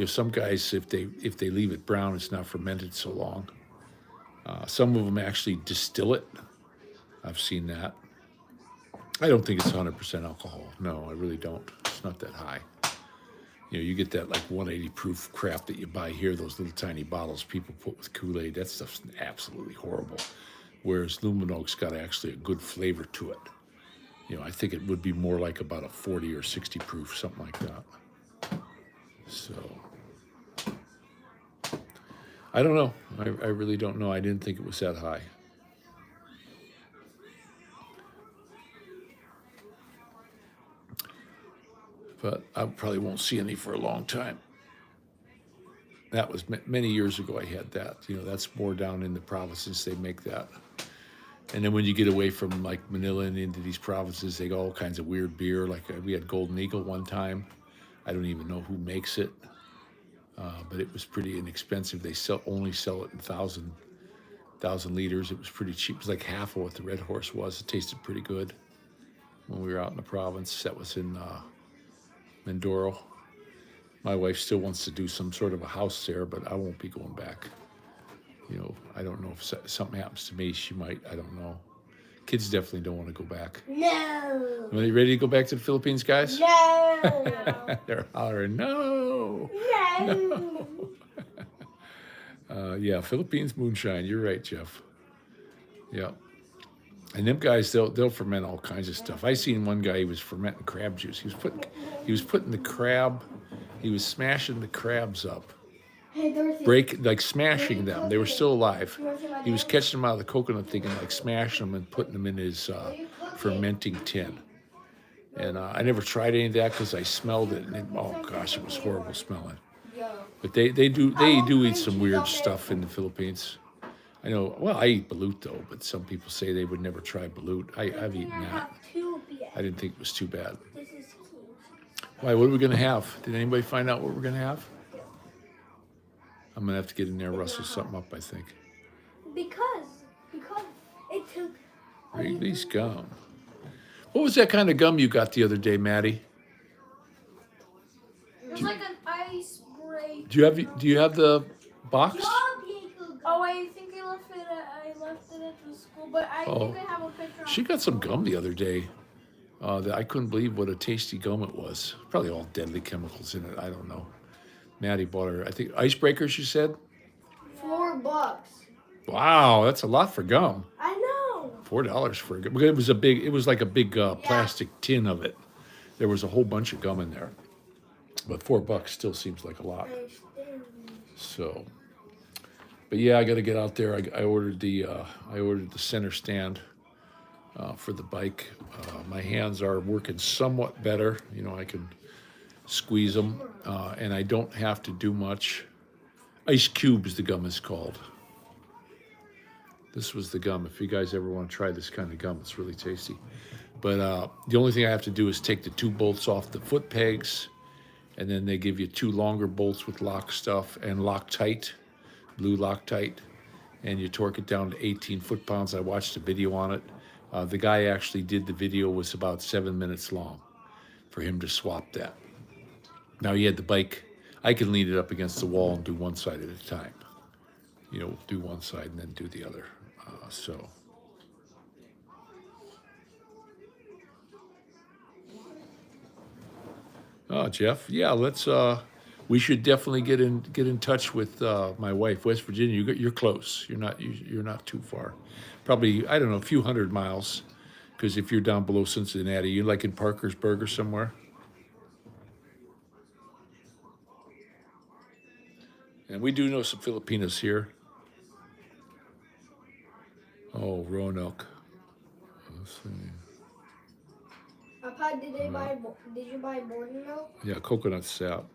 Some guys, if they leave it brown, it's not fermented so long. Some of them actually distill it. I've seen that. I don't think it's 100% alcohol. No, I really don't. It's not that high. You get that like 180 proof crap that you buy here, those little tiny bottles people put with Kool-Aid. That stuff's absolutely horrible. Whereas Luminog's got actually a good flavor to it. I think it would be more like about a 40 or 60 proof, something like that. So, I don't know. I really don't know. I didn't think it was that high. But I probably won't see any for a long time. That was many years ago I had that. That's more down in the provinces they make that. And then when you get away from like Manila and into these provinces, they got all kinds of weird beer. Like we had Golden Eagle one time. I don't even know who makes it, but it was pretty inexpensive. They only sell it in 1,000 liters. It was pretty cheap. It was like half of what the Red Horse was. It tasted pretty good when we were out in the province. That was in Mindoro. My wife still wants to do some sort of a house there, but I won't be going back. I don't know if something happens to me, she might. I don't know. Kids definitely don't want to go back. No. Are you ready to go back to the Philippines, guys? No. They're hollering, no. No. Yeah, Philippines moonshine. You're right, Jeff. Yeah. And them guys, they'll ferment all kinds of stuff. I seen one guy, he was fermenting crab juice. He was putting the crab, he was smashing the crabs up. Hey, Dorothy. Smashing them. They were still alive. He was catching them out of the coconut thing and like smashing them and putting them in his fermenting tin. And I never tried any of that because I smelled it, and oh gosh, it was horrible smelling. But they do eat some weird stuff in the Philippines. I know. Well, I eat balut though, but some people say they would never try balut. I've eaten that. I didn't think it was too bad. Why? What are we gonna have? Did anybody find out what we're gonna have? I'm gonna have to get in there and rustle something up, I think. Because it took. Wrigley's gum. What was that kind of gum you got the other day, Maddie? It was like an ice break. Do you have the box? Oh, I think I left Oh, you can have a picture. she got some gum the other day. That I couldn't believe what a tasty gum it was. Probably all deadly chemicals in it. I don't know. Maddie bought her, I think, icebreakers. She said. $4. Wow, that's a lot for gum. I know. $4 for a gum. It was a big. It was like a big plastic tin of it. There was a whole bunch of gum in there, but $4 still seems like a lot. So, but yeah, I got to get out there. I ordered the center stand for the bike. My hands are working somewhat better. You know, I can squeeze them, and I don't have to do much. Ice Cubes, the gum is called. This was the gum. If you guys ever want to try this kind of gum, it's really tasty. But the only thing I have to do is take the 2 bolts off the foot pegs, and then they give you 2 longer bolts with lock stuff and Loctite, blue Loctite, and you torque it down to 18 foot-pounds. I watched a video on it. The guy actually did the video, was about 7 minutes long for him to swap that. Now he had the bike. I can lean it up against the wall and do one side at a time. You know, do one side and then do the other. So. Oh, Jeff. Yeah, let's. We should definitely get in touch with my wife, West Virginia. You're close. You're not too far. Probably, I don't know, a few hundred miles. Because if you're down below Cincinnati, you're like in Parkersburg or somewhere. And we do know some Filipinos here. Oh, Roanoke. Let's see. Papa, did you buy boarding milk? Yeah, coconut sap.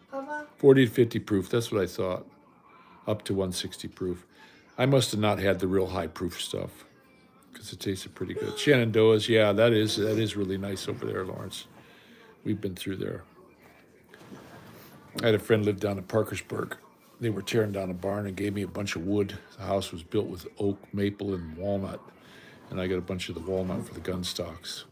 Papa? 40 to 50 proof. That's what I thought. Up to 160 proof. I must have not had the real high proof stuff because it tasted pretty good. Shenandoah's, yeah, that is really nice over there, Lawrence. We've been through there. I had a friend live down in Parkersburg. They were tearing down a barn and gave me a bunch of wood. The house was built with oak, maple, and walnut. And I got a bunch of the walnut for the gun stocks.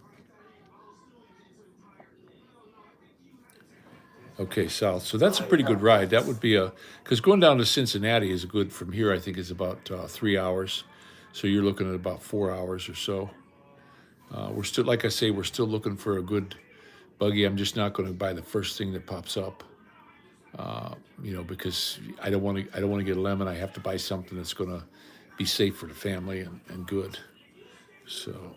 Okay, south. So that's a pretty good ride. That would be because going down to Cincinnati is good from here, I think, is about 3 hours. So you're looking at about 4 hours or so. We're still, like I say, we're still looking for a good buggy. I'm just not going to buy the first thing that pops up. You know, because I don't want to get a lemon. I have to buy something that's going to be safe for the family and good. So,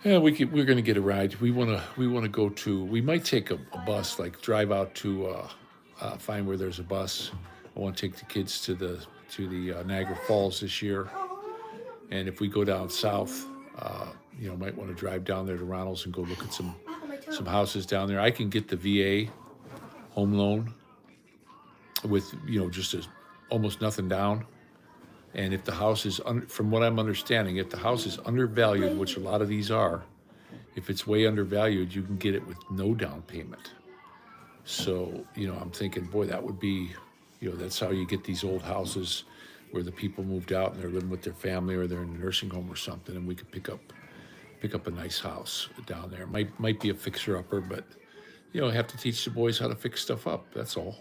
yeah, we're going to get a ride. We want to go to. We might take a bus, like drive out to find where there's a bus. I want to take the kids to the Niagara Falls this year, and if we go down south, you know, might want to drive down there to Ronald's and go look at some houses down there. I can get the VA home loan with, you know, just almost nothing down. And if the house is, from what I'm understanding, if the house is undervalued, which a lot of these are, if it's way undervalued, you can get it with no down payment. So, you know, I'm thinking, boy, that would be, you know, that's how you get these old houses where the people moved out and they're living with their family or they're in a nursing home or something, and we could pick up a nice house down there. Might be a fixer-upper, but, you know, I have to teach the boys how to fix stuff up. That's all.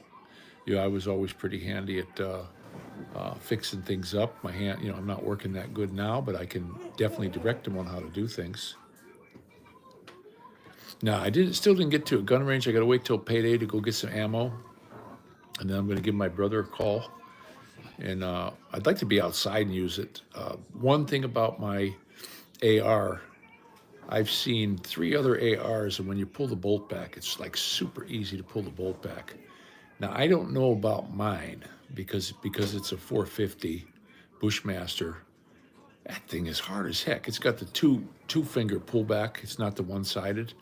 You know, I was always pretty handy at fixing things up. My hand, you know, I'm not working that good now, but I can definitely direct them on how to do things. Now, still didn't get to a gun range. I got to wait till payday to go get some ammo, and then I'm going to give my brother a call. And I'd like to be outside and use it. One thing about my AR, I've seen 3 other ARs, and when you pull the bolt back, it's like super easy to pull the bolt back. Now, I don't know about mine because it's a 450 Bushmaster. That thing is hard as heck. It's got the two-finger pullback. It's not the one-sided.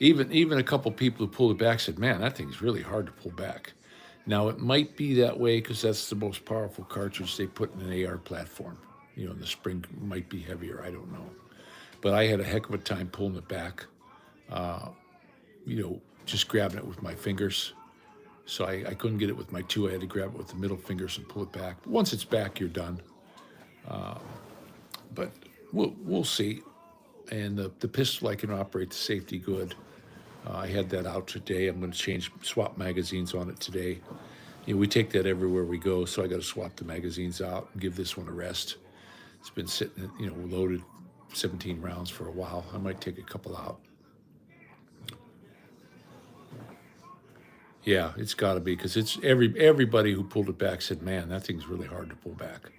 Even a couple people who pulled it back said, man, that thing's really hard to pull back. Now, it might be that way because that's the most powerful cartridge they put in an AR platform. You know, the spring might be heavier. I don't know. But I had a heck of a time pulling it back, you know, just grabbing it with my fingers. So I couldn't get it with my 2. I had to grab it with the middle fingers and pull it back. But once it's back, you're done. But we'll see. And the pistol, I can operate the safety good. I had that out today. I'm going to swap magazines on it today. we take that everywhere we go. So I got to swap the magazines out and give this one a rest. It's been sitting, loaded 17 rounds for a while. I might take a couple out. Yeah, it's got to be because it's everybody who pulled it back said, "Man, that thing's really hard to pull back."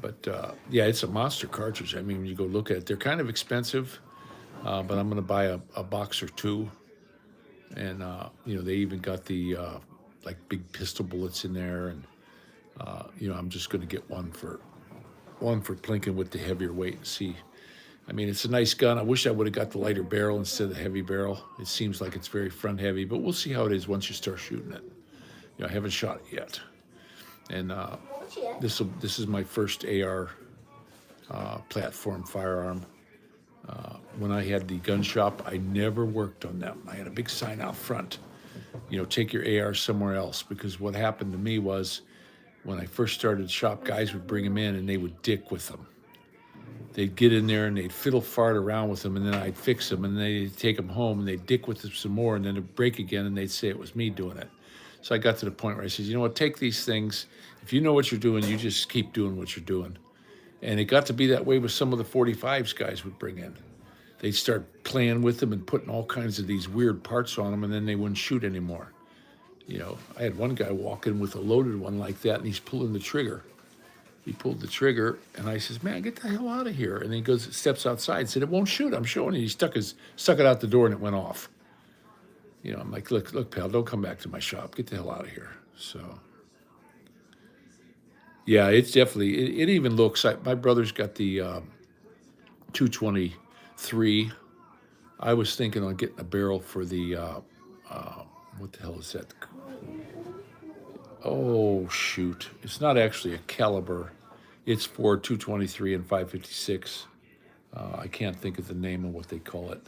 But yeah, it's a monster cartridge. I mean, when you go look at it, they're kind of expensive, but I'm going to buy a box or two, and they even got the like big pistol bullets in there, and I'm just going to get one for plinking with the heavier weight and see. I mean, it's a nice gun. I wish I would have got the lighter barrel instead of the heavy barrel. It seems like it's very front heavy, but we'll see how it is once you start shooting it. I haven't shot it yet, and this is my first AR platform firearm. When I had the gun shop, I never worked on them. I had a big sign out front, take your AR somewhere else, because what happened to me was when I first started the shop, guys would bring them in and they would dick with them. They'd get in there and they'd fiddle fart around with them, and then I'd fix them, and then they'd take them home and they'd dick with them some more, and then it'd break again, and they'd say it was me doing it. So I got to the point where I said, you know what, take these things. If you know what you're doing, you just keep doing what you're doing. And it got to be that way with some of the 45s guys would bring in. They'd start playing with them and putting all kinds of these weird parts on them, and then they wouldn't shoot anymore. I had one guy walk in with a loaded one like that, and he's pulling the trigger. He pulled the trigger, and I says, "Man, get the hell out of here!" And then he goes, steps outside, and said, "It won't shoot. I'm showing you." He stuck it out the door, and it went off. I'm like, look, pal, don't come back to my shop. Get the hell out of here. So, yeah, it's definitely. It even looks like my brother's got the 223. I was thinking on getting a barrel for the what the hell is that? Oh shoot! It's not actually a caliber. It's for 223 and 556. I can't think of the name of what they call it.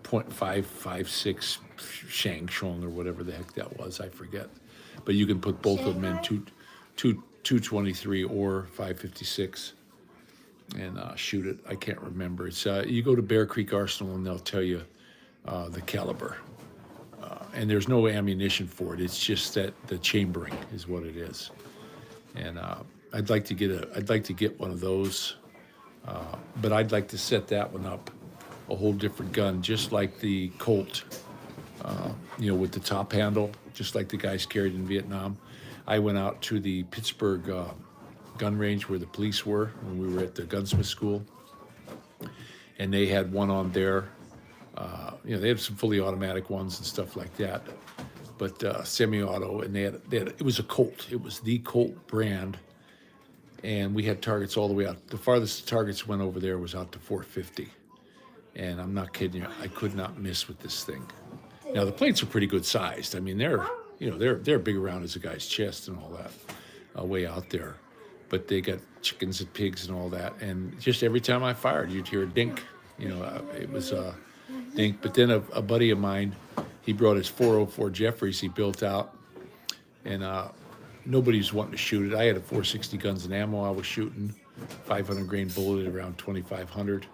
.556 Shangshong or whatever the heck that was. I forget. But you can put both of them in 223 or 556 and shoot it. I can't remember. It's you go to Bear Creek Arsenal and they'll tell you the caliber. And there's no ammunition for it. It's just that the chambering is what it is. And I'd like to get one of those, but I'd like to set that one up a whole different gun, just like the Colt, with the top handle, just like the guys carried in Vietnam. I went out to the Pittsburgh gun range where the police were when we were at the gunsmith school, and they had one on there. They had some fully automatic ones and stuff like that, but semi-auto, and they had it was a Colt. It was the Colt brand, and we had targets all the way out. The farthest targets went over there was out to 450, and I'm not kidding you. I could not miss with this thing. Now the plates are pretty good sized. I mean, they're big around as a guy's chest and all that, way out there. But they got chickens and pigs and all that, and just every time I fired, you'd hear a dink. It was a dink. But then a buddy of mine, he brought his 404 Jeffries he built out, and nobody was wanting to shoot it. I had a 460 guns and ammo I was shooting, 500 grain bullet at around 2,500.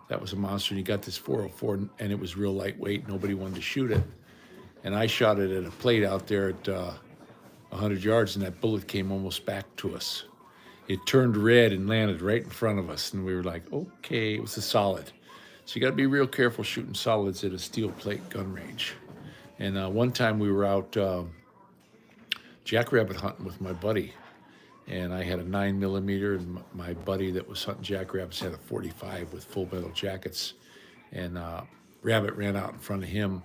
That was a monster. And he got this 404, and it was real lightweight. Nobody wanted to shoot it. And I shot it at a plate out there at 100 yards, and that bullet came almost back to us. It turned red and landed right in front of us, and we were like, okay, it was a solid. So you got to be real careful shooting solids at a steel plate gun range. And one time we were out jackrabbit hunting with my buddy, and I had a 9mm, and my buddy that was hunting jackrabbits had a 45 with full metal jackets, and rabbit ran out in front of him,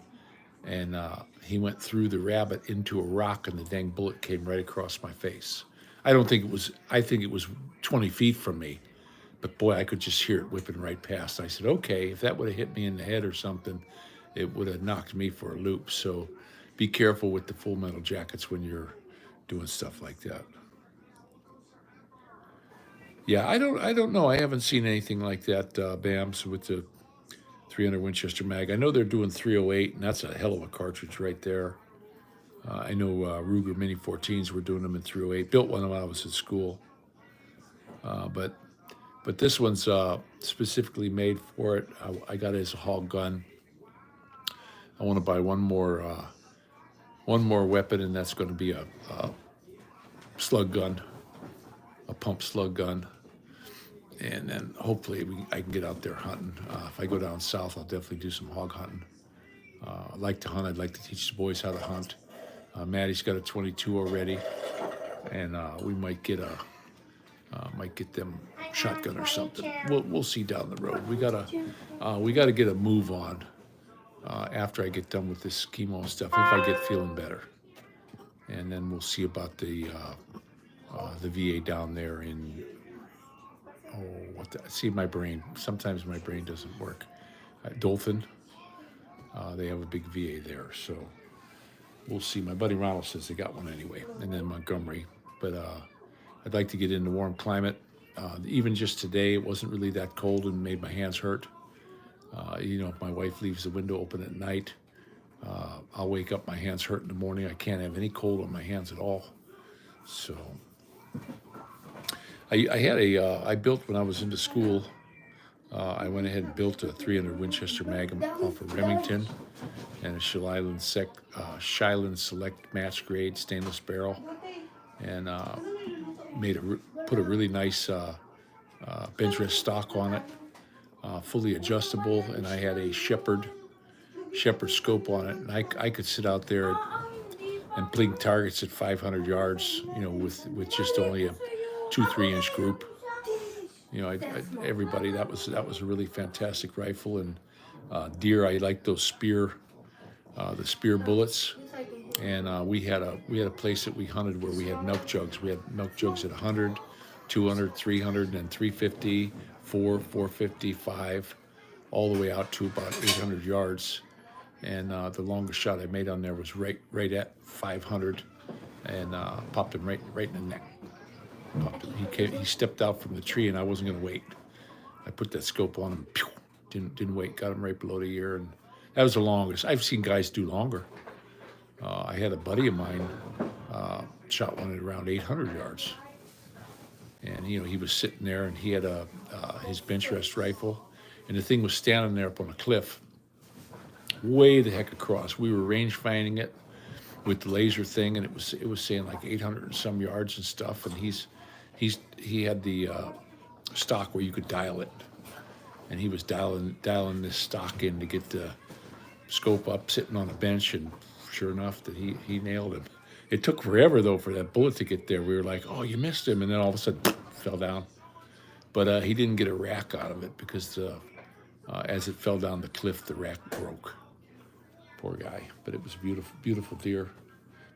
and he went through the rabbit into a rock, and the dang bullet came right across my face. I think it was 20 feet from me, but boy, I could just hear it whipping right past. I said, okay, if that would have hit me in the head or something, it would have knocked me for a loop. So be careful with the full metal jackets when you're doing stuff like that. Yeah, I don't know. I haven't seen anything like that, BAMs, with the 300 Winchester mag. I know they're doing 308, and that's a hell of a cartridge right there. I know Ruger Mini 14s were doing them in 308. Built one when I was at school. But this one's specifically made for it. I got it as a hog gun. I want to buy one more one more weapon, and that's going to be a slug gun, a pump slug gun. And then hopefully I can get out there hunting. If I go down south, I'll definitely do some hog hunting. I like to hunt. I'd like to teach the boys how to hunt. Maddie's got a 22 already, and we might get them shotgun or something. We'll see down the road. We gotta get a move on after I get done with this chemo stuff. If I get feeling better, and then we'll see about the VA down there in. See, my brain. Sometimes my brain doesn't work. Dolphin. They have a big VA there, so we'll see. My buddy Ronald says they got one anyway, and then Montgomery. But I'd like to get into warm climate. Even just today, it wasn't really that cold and made my hands hurt. If my wife leaves the window open at night, I'll wake up, my hands hurt in the morning. I can't have any cold on my hands at all. So I built when I was into school. I went ahead and built a 300 Winchester Magnum off of Remington and a Shiloh Select Match Grade stainless barrel, and put a really nice bench rest stock on it, fully adjustable, and I had a Shepherd scope on it, and I could sit out there and blink targets at 500 yards, with just only a 2-3 inch group. Everybody, that was a really fantastic rifle. And deer, I like those the spear bullets. And we had a place that we hunted where we had milk jugs. We had milk jugs at 100, 200, 300, and 350, 450, 5, all the way out to about 800 yards. And the longest shot I made on there was right at 500, and popped him right in the neck. He stepped out from the tree, and I wasn't going to wait. I put that scope on him. Pew, didn't wait. Got him right below the ear, and that was the longest. I've seen guys do longer. I had a buddy of mine shot one at around 800 yards, and he was sitting there, and he had his bench rest rifle, and the thing was standing there up on a cliff, way the heck across. We were range finding it with the laser thing, and it was saying like 800 and some yards and stuff, and he had the stock where you could dial it, and he was dialing this stock in to get the scope up, sitting on a bench, and sure enough that he nailed him. It took forever though for that bullet to get there. We were like, oh, you missed him, and then all of a sudden fell down. But he didn't get a rack out of it because as it fell down the cliff, the rack broke. Poor guy. But it was a beautiful deer.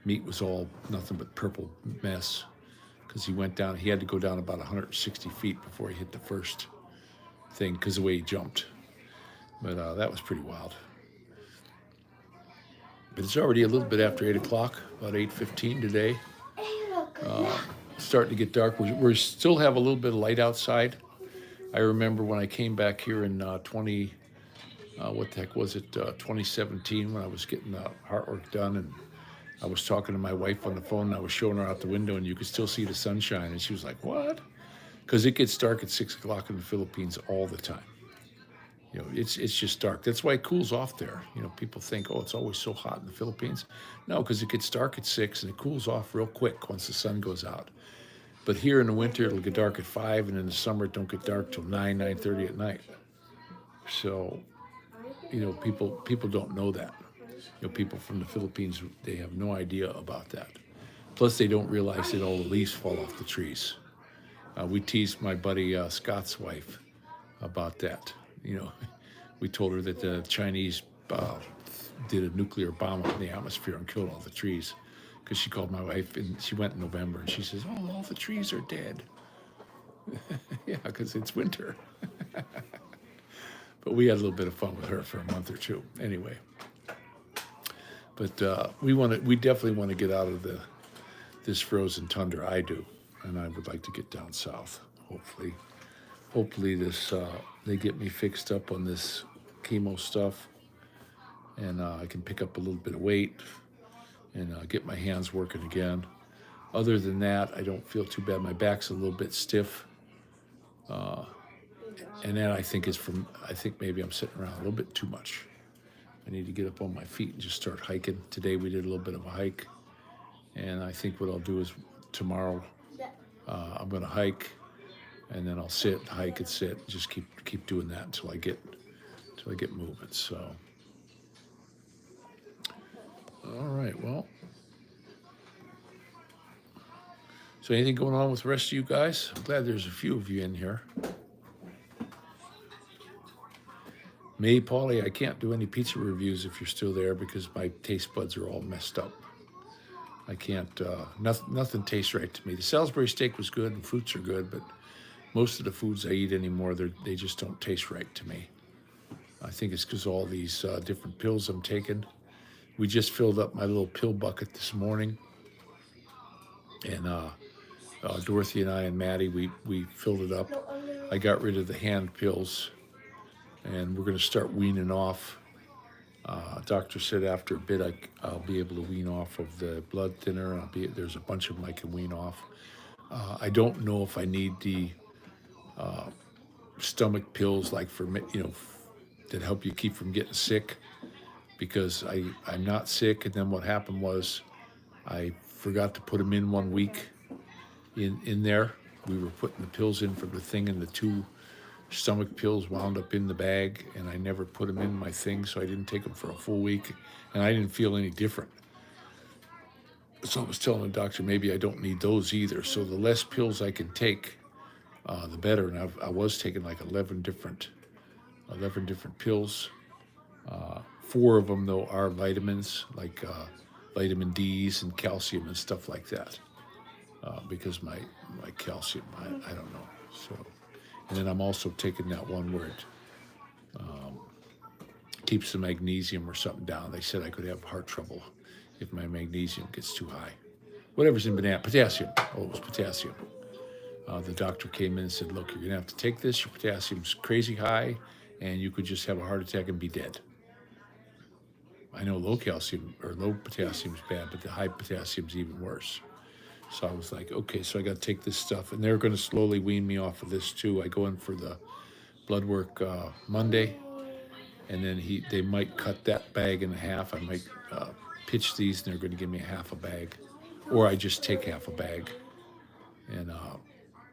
Meat was all nothing but purple mess because he went down. He had to go down about 160 feet before he hit the first thing because of the way he jumped. But that was pretty wild. But it's already a little bit after 8 o'clock, about 8:15 today. It's starting to get dark. We still have a little bit of light outside. I remember when I came back here in 2017, when I was getting the artwork done, and I was talking to my wife on the phone, and I was showing her out the window, and you could still see the sunshine, and she was like, what? Because it gets dark at 6 o'clock in the Philippines all the time. It's just dark. That's why it cools off there. People think, oh, it's always so hot in the Philippines. No, because it gets dark at 6 and it cools off real quick once the sun goes out. But here in the winter, it'll get dark at 5, and in the summer, it don't get dark till 9:30 at night. So, people don't know that. People from the Philippines, they have no idea about that. Plus, they don't realize that all the leaves fall off the trees. We teased my buddy Scott's wife about that. We told her that the Chinese did a nuclear bomb up in the atmosphere and killed all the trees. Because she called my wife, and she went in November, and she says, oh, all the trees are dead. Yeah, because it's winter. But we had a little bit of fun with her for a month or two. Anyway. But we definitely want to get out of this frozen tundra. I do. And I would like to get down south, hopefully. Hopefully they get me fixed up on this chemo stuff, and I can pick up a little bit of weight and get my hands working again. Other than that, I don't feel too bad. My back's a little bit stiff, and that I think maybe I'm sitting around a little bit too much. I need to get up on my feet and just start hiking. Today we did a little bit of a hike, and I think what I'll do is tomorrow I'm going to hike, and then I'll sit, hike, and sit. Just keep doing that until I get moving. So, all right. Well, so anything going on with the rest of you guys? I'm glad there's a few of you in here. May, Paulie, I can't do any pizza reviews if you're still there because my taste buds are all messed up. I can't, nothing tastes right to me. The Salisbury steak was good and fruits are good, but most of the foods I eat anymore, they just don't taste right to me. I think it's because all these different pills I'm taking. We just filled up my little pill bucket this morning. And Dorothy and I and Maddie, we filled it up. I got rid of the hand pills, and we're going to start weaning off. Doctor said after a bit I'll be able to wean off of the blood thinner. There's a bunch of them I can wean off. I don't know if I need the stomach pills like for that help you keep from getting sick, because I'm not sick. And then what happened was I forgot to put them in 1 week in there. We were putting the pills in for the thing, and the 2 stomach pills wound up in the bag, and I never put them in my thing, so I didn't take them for a full week, and I didn't feel any different. So I was telling the doctor maybe I don't need those either. So the less pills I can take, the better. And I was taking like 11 different pills. 4 of them though are vitamins, like vitamin D's and calcium and stuff like that. Because my calcium, I don't know. So, and then I'm also taking that one where it keeps the magnesium or something down. They said I could have heart trouble if my magnesium gets too high. Whatever's in banana, potassium. Oh, it was potassium. The doctor came in and said, look, you're going to have to take this. Your potassium's crazy high, and you could just have a heart attack and be dead. I know low calcium or low potassium is bad, but the high potassium's even worse. So I was like, okay, so I got to take this stuff. And they're going to slowly wean me off of this too. I go in for the blood work Monday, and then they might cut that bag in half. I might pitch these, and they're going to give me half a bag. Or I just take half a bag. And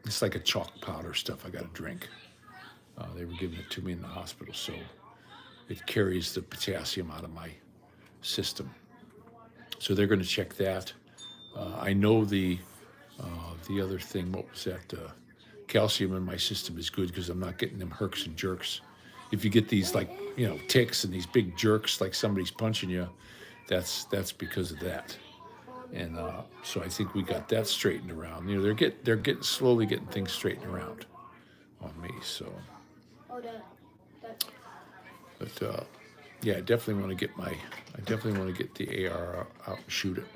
it's like a chalk powder stuff I got to drink. They were giving it to me in the hospital, so it carries the potassium out of my system. So they're going to check that. I know the other thing, what was that? Calcium in my system is good because I'm not getting them herks and jerks. If you get these ticks and these big jerks like somebody's punching you, that's because of that. And so I think we got that straightened around. They're getting slowly getting things straightened around on me. So, but yeah, I definitely want to get the AR out and shoot it.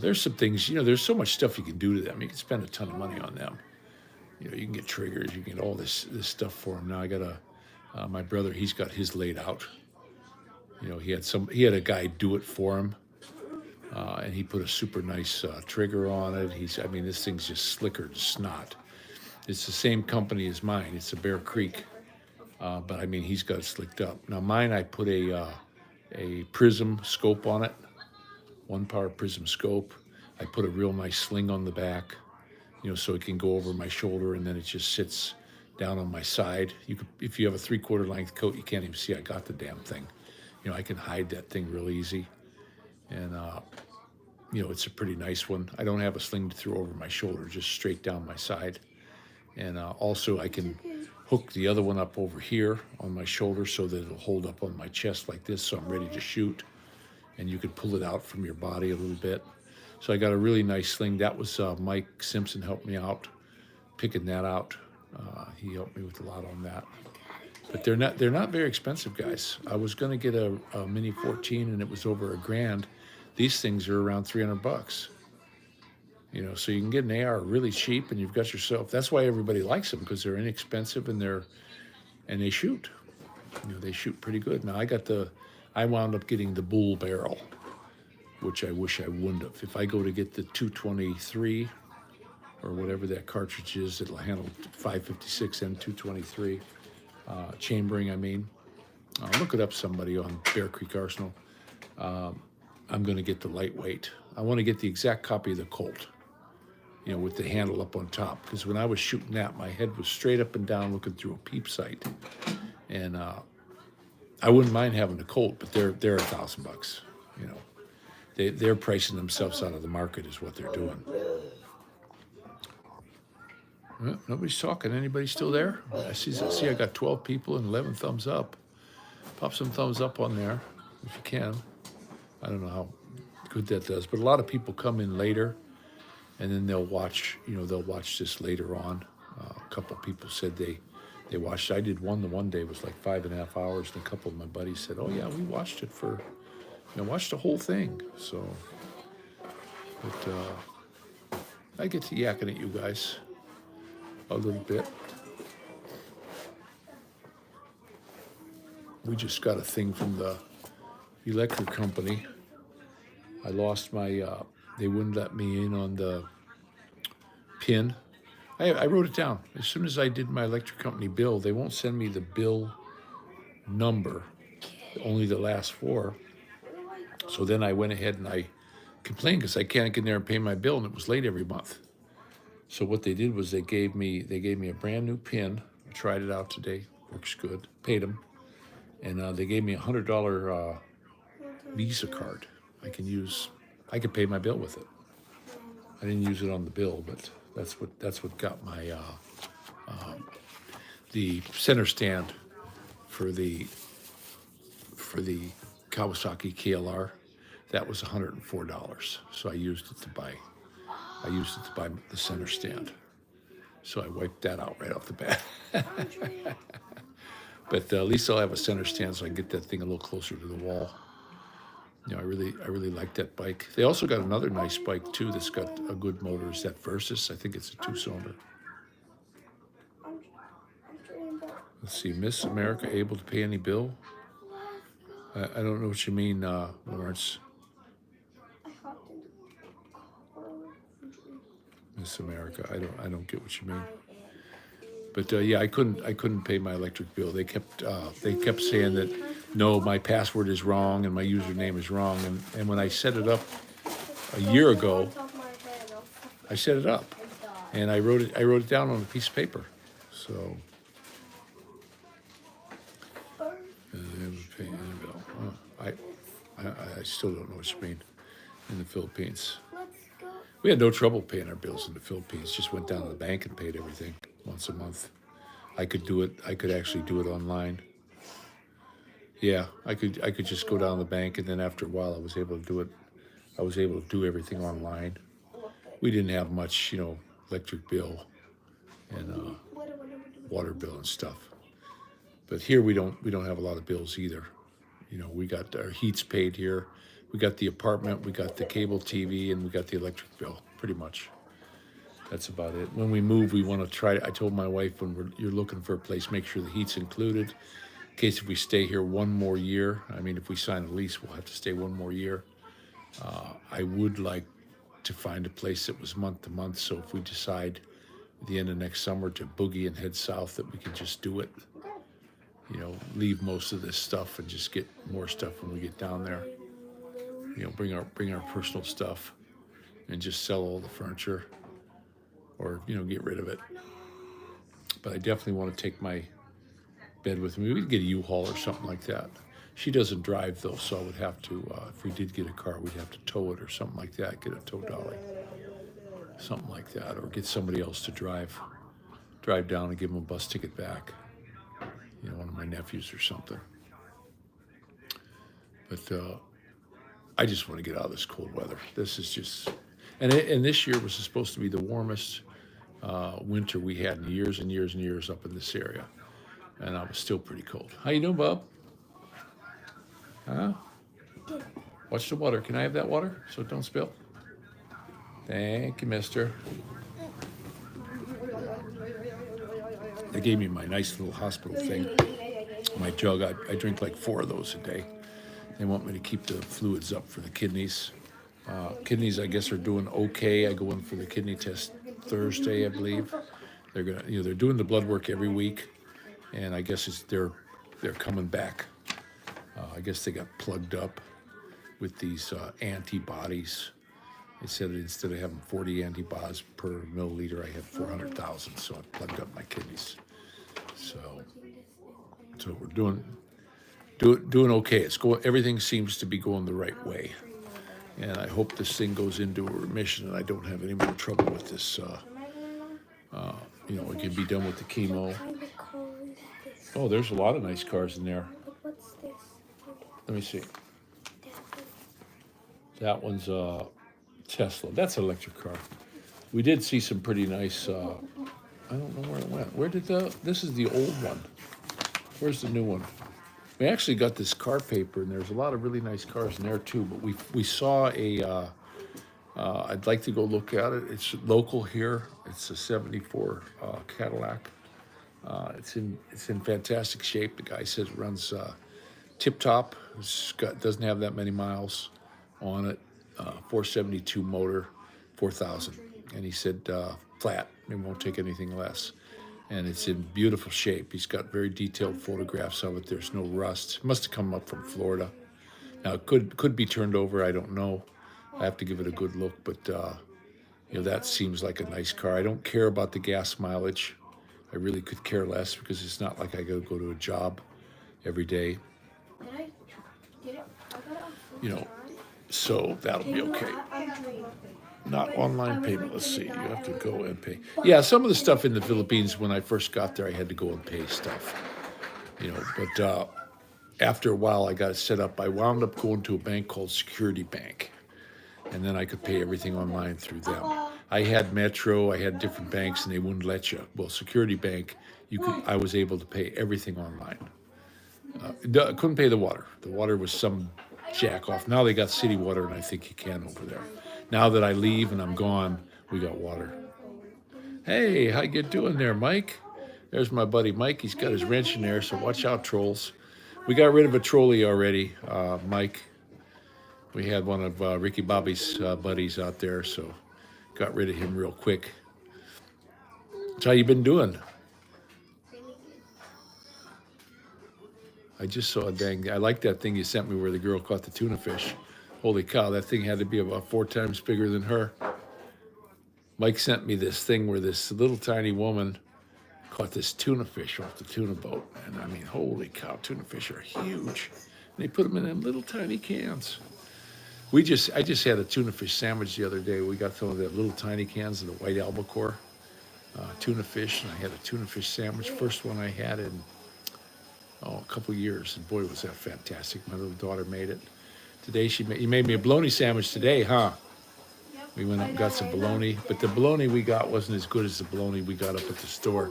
There's some things, there's so much stuff you can do to them. You can spend a ton of money on them. You can get triggers, you can get all this stuff for them. Now I got my brother, he's got his laid out. He had a guy do it for him. And he put a super nice trigger on it. This thing's just slicker than snot. It's the same company as mine. It's a Bear Creek, but he's got it slicked up. Now mine, I put a prism scope on it, 1-power prism scope. I put a real nice sling on the back, so it can go over my shoulder, and then it just sits down on my side. If you have a 3/4 length coat, you can't even see I got the damn thing. I can hide that thing real easy. And, it's a pretty nice one. I don't have a sling to throw over my shoulder, just straight down my side. And also I can hook the other one up over here on my shoulder so that it'll hold up on my chest like this, so I'm ready to shoot. And you can pull it out from your body a little bit. So I got a really nice sling. That was Mike Simpson helped me out, picking that out. He helped me with a lot on that. But they're not very expensive, guys. I was going to get a Mini 14, and it was over $1,000. These things are around $300. So you can get an AR really cheap, and you've got yourself. That's why everybody likes them, because they're inexpensive and they shoot. They shoot pretty good. Now I wound up getting the bull barrel, which I wish I wouldn't have. If I go to get the 223 or whatever that cartridge is, it'll handle 556 and 223. Chambering, I'll look it up, somebody, on Bear Creek Arsenal. I'm going to get the lightweight. I want to get the exact copy of the Colt, with the handle up on top. Because when I was shooting that, my head was straight up and down looking through a peep sight. And I wouldn't mind having the Colt, but they're $1,000. They're pricing themselves out of the market is what they're doing. Well, nobody's talking. Anybody still there? I see I got 12 people and 11 thumbs up. Pop some thumbs up on there if you can. I don't know how good that does, but a lot of people come in later, and then they'll watch this later on. A couple people said they watched. I did one. The one day was like 5.5 hours, and a couple of my buddies said, "Oh yeah, we watched it for, watched the whole thing." So, but I get to yakking at you guys a little bit. We just got a thing from the electric company. I lost my, they wouldn't let me in on the PIN. I wrote it down. As soon as I did my electric company bill, they won't send me the bill number, only the last four. So then I went ahead and I complained because I can't get in there and pay my bill, and it was late every month. So what they did was they gave me a brand new PIN. I tried it out today. Works good. Paid them. And they gave me $100 Visa card. I can pay my bill with it. I didn't use it on the bill, but that's what got my the center stand for the Kawasaki KLR. That was $104. So I used it to buy the center stand. So I wiped that out right off the bat. But at least I'll have a center stand so I can get that thing a little closer to the wall. I really like that bike. They also got another nice bike too that's got a good motor. It's that Versus. I think it's a 2-cylinder. Let's see, Miss America able to pay any bill? I don't know what you mean, Lawrence. Miss America. I don't get what you mean. But yeah, I couldn't pay my electric bill. They kept saying that no, my password is wrong and my username is wrong. And when I set it up a year ago, I set it up and I wrote it down on a piece of paper. So I still don't know what you mean in the Philippines. We had no trouble paying our bills in the Philippines. Just went down to the bank and paid everything once a month. I could do it. I could actually do it online. Yeah, I could just go down to the bank, and then after a while, I was able to do it. I was able to do everything online. We didn't have much, electric bill and water bill and stuff. But here we don't have a lot of bills either. We got our heat's paid here. We got the apartment, we got the cable TV, and we got the electric bill, pretty much. That's about it. When we move, we want to try. I told my wife you're looking for a place, make sure the heat's included. In case if we stay here one more year, if we sign a lease, we'll have to stay one more year. I would like to find a place that was month to month, so if we decide at the end of next summer to boogie and head south, that we can just do it. Leave most of this stuff and just get more stuff when we get down there. Bring our personal stuff and just sell all the furniture or, get rid of it. But I definitely want to take my bed with me. We'd get a U-Haul or something like that. She doesn't drive though, so I would have to, if we did get a car, we'd have to tow it or something like that, get a tow dolly, something like that, or get somebody else to drive down and give them a bus ticket back. One of my nephews or something. But I just want to get out of this cold weather. This is just, and this year was supposed to be the warmest winter we had in years and years and years up in this area. And I was still pretty cold. How you doing, Bob? Huh? Watch the water. Can I have that water so it don't spill? Thank you, mister. They gave me my nice little hospital thing, my jug. I drink like 4 of those a day. They want me to keep the fluids up for the kidneys. Kidneys, I guess, are doing okay. I go in for the kidney test Thursday, I believe. They're doing the blood work every week, and I guess they're coming back. I guess they got plugged up with these antibodies. They said that instead of having 40 antibodies per milliliter, I had 400,000, so I plugged up my kidneys. So we're doing okay. It's going. Everything seems to be going the right way, and I hope this thing goes into a remission and I don't have any more trouble with this. You know, it can be done with the chemo. Oh, there's a lot of nice cars in there. What's this? Let me see. That one's a Tesla. That's an electric car. We did see some pretty nice. I don't know where it went. Where did this is the old one. Where's the new one? We actually got this car paper, and there's a lot of really nice cars in there too. But we saw a. I'd like to go look at it. It's local here. It's a '74 Cadillac. It's in fantastic shape. The guy says it runs tip top. Doesn't have that many miles on it. 472 motor, 4,000, and he said flat. It won't take anything less. And it's in beautiful shape. He's got very detailed photographs of it. There's no rust. It must have come up from Florida. Now it could be turned over. I don't know. I have to give it a good look, but you know, that seems like a nice car. I don't care about the gas mileage. I really could care less because it's not like I gotta go to a job every day. Did I get it? I got it on You know, so that'll be okay. Not online payment. Let's see. You have to go and pay. Yeah, some of the stuff in the Philippines when I first got there, I had to go and pay stuff. You know, but after a while, I got it set up. I wound up going to a bank called Security Bank, and then I could pay everything online through them. I had Metro, I had different banks, and they wouldn't let you. Well, Security Bank, I was able to pay everything online. Couldn't pay the water. The water was some jack off. Now they got city water, and I think you can over there. Now that I leave and I'm gone, we got water. Hey, how you doing there, Mike? There's my buddy Mike. He's got his wrench in there, so watch out, trolls. We got rid of a trolley already, Mike. We had one of Ricky Bobby's buddies out there, so got rid of him real quick. So how you been doing? I just saw I like that thing you sent me where the girl caught the tuna fish. Holy cow, that thing had to be about 4 times bigger than her. Mike sent me this thing where this little tiny woman caught this tuna fish off the tuna boat. And I mean, holy cow, tuna fish are huge. And they put them in them little tiny cans. I just had a tuna fish sandwich the other day. We got some of the little tiny cans of the white albacore tuna fish, and I had a tuna fish sandwich. First one I had in a couple years, and boy, was that fantastic. My little daughter made it. Today you made me a bologna sandwich today, huh? Yep. We went up and got some bologna, but the bologna we got wasn't as good as the bologna we got up at the store.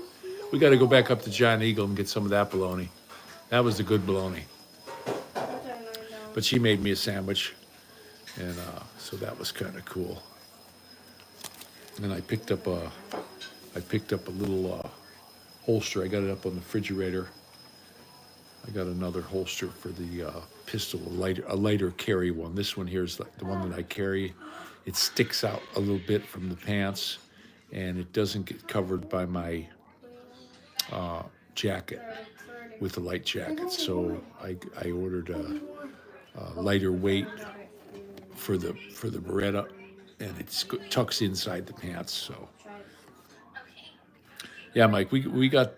We got to go back up to Giant Eagle and get some of that bologna. That was the good bologna. But she made me a sandwich, and so that was kind of cool. And I picked up a little holster. I got it up on the refrigerator. I got another holster for the pistol, a lighter carry one. This one here is the one that I carry. It sticks out a little bit from the pants, and it doesn't get covered by my jacket with the light jacket. So I ordered a lighter weight for the Beretta, and it tucks inside the pants. So. Yeah, Mike,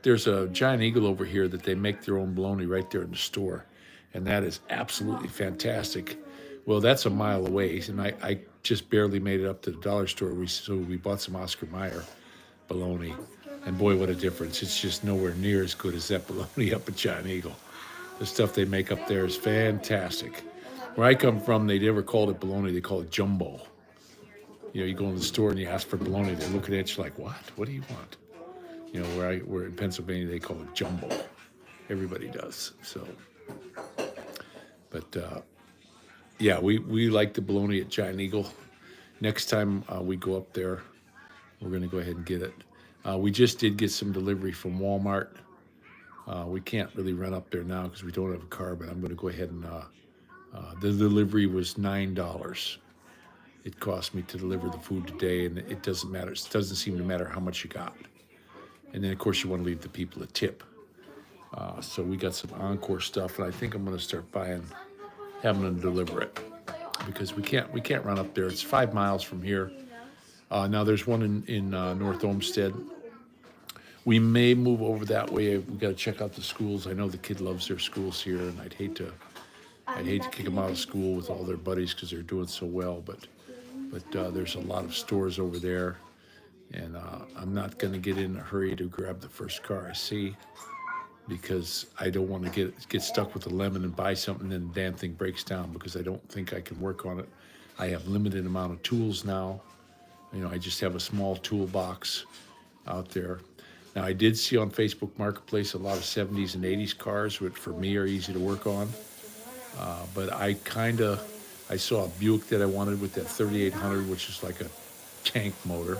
there's a Giant Eagle over here that they make their own bologna right there in the store, and that is absolutely fantastic. Well, that's a mile away, and I just barely made it up to the dollar store, so we bought some Oscar Mayer bologna, and boy, what a difference. It's just nowhere near as good as that bologna up at Giant Eagle. The stuff they make up there is fantastic. Where I come from, they never called it bologna, they call it jumbo. You know, you go in the store and you ask for bologna, they're looking at you like, what? What do you want? You know, where in Pennsylvania they call it jumbo. Everybody does. So, but yeah, we like the bologna at Giant Eagle. Next time we go up there, we're going to go ahead and get it. We just did get some delivery from Walmart. We can't really run up there now because we don't have a car, but I'm going to go ahead and the delivery was $9. It cost me to deliver the food today, and it doesn't matter. It doesn't seem to matter how much you got. And then, of course, you want to leave the people a tip. So we got some Encore stuff, and I think I'm going to start having them deliver it because we can't run up there. It's 5 miles from here. Now there's one in North Olmsted. We may move over that way. We got to check out the schools. I know the kid loves their schools here, and I'd hate to kick them out of school with all their buddies because they're doing so well. But there's a lot of stores over there, and I'm not going to get in a hurry to grab the first car I see because I don't want to get stuck with a lemon and buy something and the damn thing breaks down because I don't think I can work on it. I have limited amount of tools now. I just have a small toolbox out there. Now, I did see on Facebook Marketplace a lot of 70s and 80s cars, which for me are easy to work on. But I saw a Buick that I wanted with that 3800, which is like a tank motor.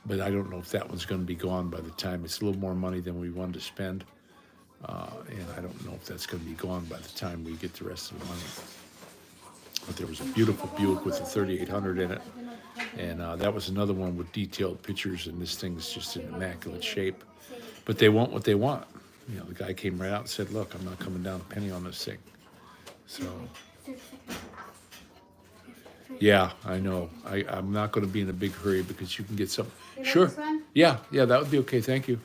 But I don't know if that one's going to be gone by the time. It's a little more money than we wanted to spend. And I don't know if that's going to be gone by the time we get the rest of the money. But there was a beautiful Buick with a 3800 in it. And that was another one with detailed pictures, and this thing's just in immaculate shape. But they want what they want. The guy came right out and said, look, I'm not coming down a penny on this thing. So, yeah, I know. I'm not going to be in a big hurry because you can get some. Sure. Yeah, that would be okay. Thank you.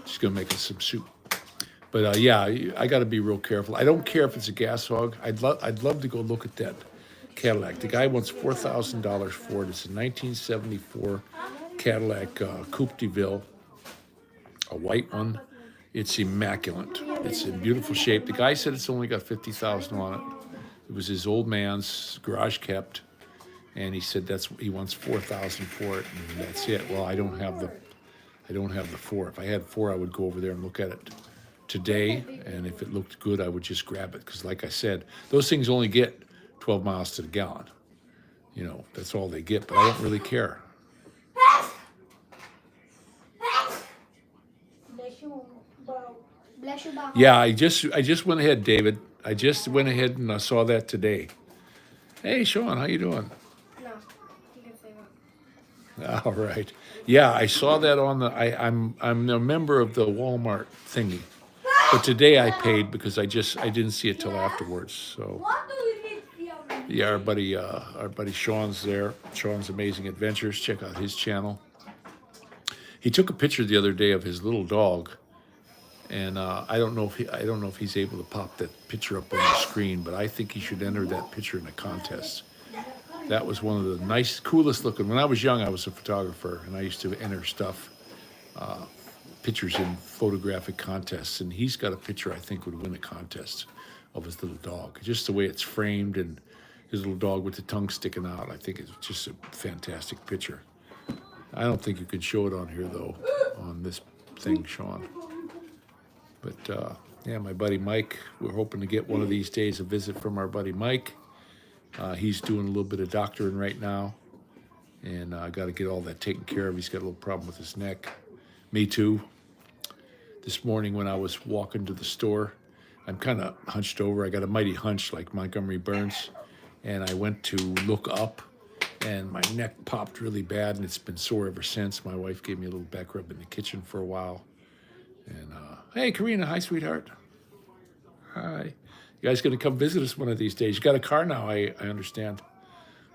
Just going to make us some soup. But yeah, I got to be real careful. I don't care if it's a gas hog. I'd love to go look at that Cadillac. The guy wants $4,000 for it. It's a 1974 Cadillac Coupe de Ville, a white one. It's immaculate. It's in beautiful shape. The guy said it's only got 50,000 on it. It was his old man's garage kept, and he said he wants 4,000 for it, and that's it. Well, I don't have the 4. If I had 4, I would go over there and look at it today, and if it looked good, I would just grab it because, like I said, those things only get 12 miles to the gallon. That's all they get, but I don't really care. Bless you, Bob. Yeah, I just went ahead, David. I just went ahead and I saw that today. Hey, Sean, how you doing? No, you can say that. All right. Yeah, I saw that on I'm a member of the Walmart thingy, but today I paid because I didn't see it till afterwards. So yeah, our buddy Sean's there. Sean's Amazing Adventures. Check out his channel. He took a picture the other day of his little dog, and I don't know if he's able to pop that picture up on the screen, but I think he should enter that picture in a contest. That was one of the coolest looking. When I was young, I was a photographer, and I used to enter pictures in photographic contests, and he's got a picture I think would win a contest of his little dog. Just the way it's framed and his little dog with the tongue sticking out, I think it's just a fantastic picture. I don't think you can show it on here, though, on this thing, Sean. But, yeah, my buddy Mike, we're hoping to get one of these days a visit from our buddy Mike. He's doing a little bit of doctoring right now, and I got to get all that taken care of. He's got a little problem with his neck. Me too. This morning when I was walking to the store, I'm kind of hunched over. I got a mighty hunch like Montgomery Burns, and I went to look up, and my neck popped really bad, and it's been sore ever since. My wife gave me a little back rub in the kitchen for a while. And, hey, Karina, hi, sweetheart. Hi. You guys going to come visit us one of these days? You got a car now, I understand.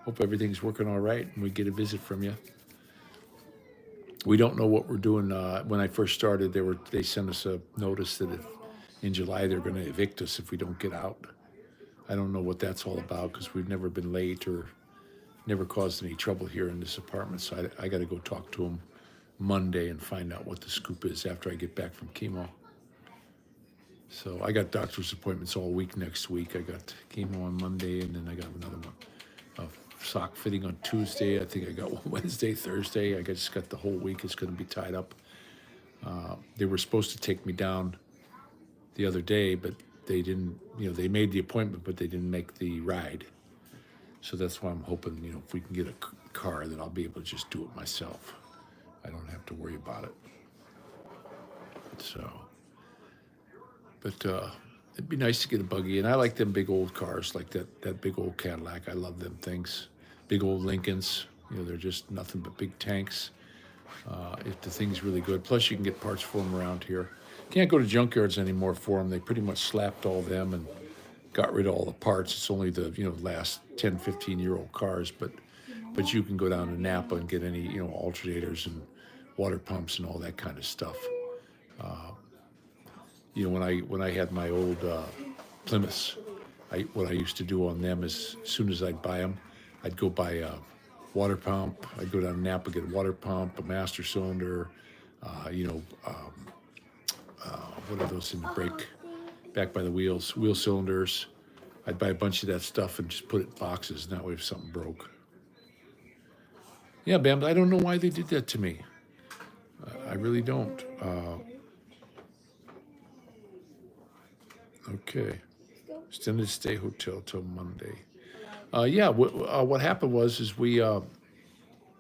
Hope everything's working all right and we get a visit from you. We don't know what we're doing. When I first started, they sent us a notice that in July they're going to evict us if we don't get out. I don't know what that's all about because we've never been late or never caused any trouble here in this apartment. So I got to go talk to them Monday and find out what the scoop is after I get back from chemo. So I got doctor's appointments all week next week. I got chemo on Monday, and then I got another one. Sock fitting on Tuesday. I think I got one Wednesday, Thursday. I just got the whole week. It's going to be tied up. They were supposed to take me down the other day, but they didn't. They made the appointment, but they didn't make the ride. So that's why I'm hoping, if we can get a car, that I'll be able to just do it myself. I don't have to worry about it. So. But it'd be nice to get a buggy, and I like them big old cars, like that big old Cadillac. I love them things. Big old Lincolns, they're just nothing but big tanks. if the thing's really good. Plus, you can get parts for them around here. Can't go to junkyards anymore for them. They pretty much slapped all them and got rid of all the parts. It's only the last 10, 15-year-old cars, but you can go down to Napa and get any alternators and water pumps and all that kind of stuff. When I had my old Plymouths, what I used to do on them is as soon as I'd buy them, I'd go buy a water pump. I'd go down to Napa, get a water pump, a master cylinder, what are those in the brake, back by the wheels, wheel cylinders. I'd buy a bunch of that stuff and just put it in boxes, and that way if something broke. Yeah, Bam, I don't know why they did that to me. I really don't. Okay. Extended stay hotel till Monday. What happened was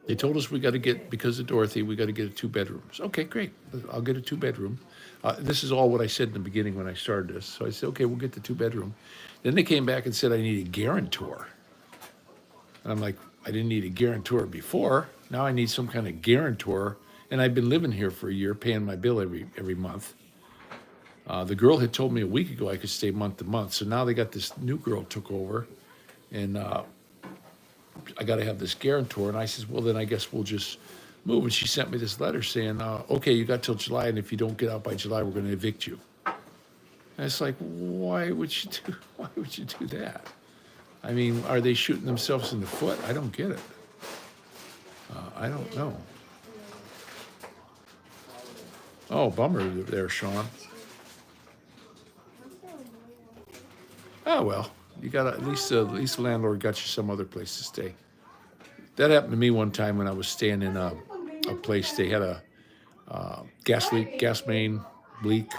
they told us we got to get, because of Dorothy, we got to get a 2 bedrooms. Okay, great. I'll get a 2 bedroom. This is all what I said in the beginning when I started this. So I said, okay, we'll get the 2 bedroom. Then they came back and said I need a guarantor. And I'm like, I didn't need a guarantor before. Now I need some kind of guarantor. And I've been living here for a year, paying my bill every month. The girl had told me a week ago I could stay month to month. So now they got this new girl took over, and I got to have this guarantor. And I says, well, then I guess we'll just move. And she sent me this letter saying, okay, you got till July, and if you don't get out by July, we're going to evict you. And it's like, why would you do that? I mean, are they shooting themselves in the foot? I don't get it. I don't know. Oh, bummer there, Sean. Oh well, you got at least the landlord got you some other place to stay. That happened to me one time when I was staying in a place. They had a gas leak, gas main leak.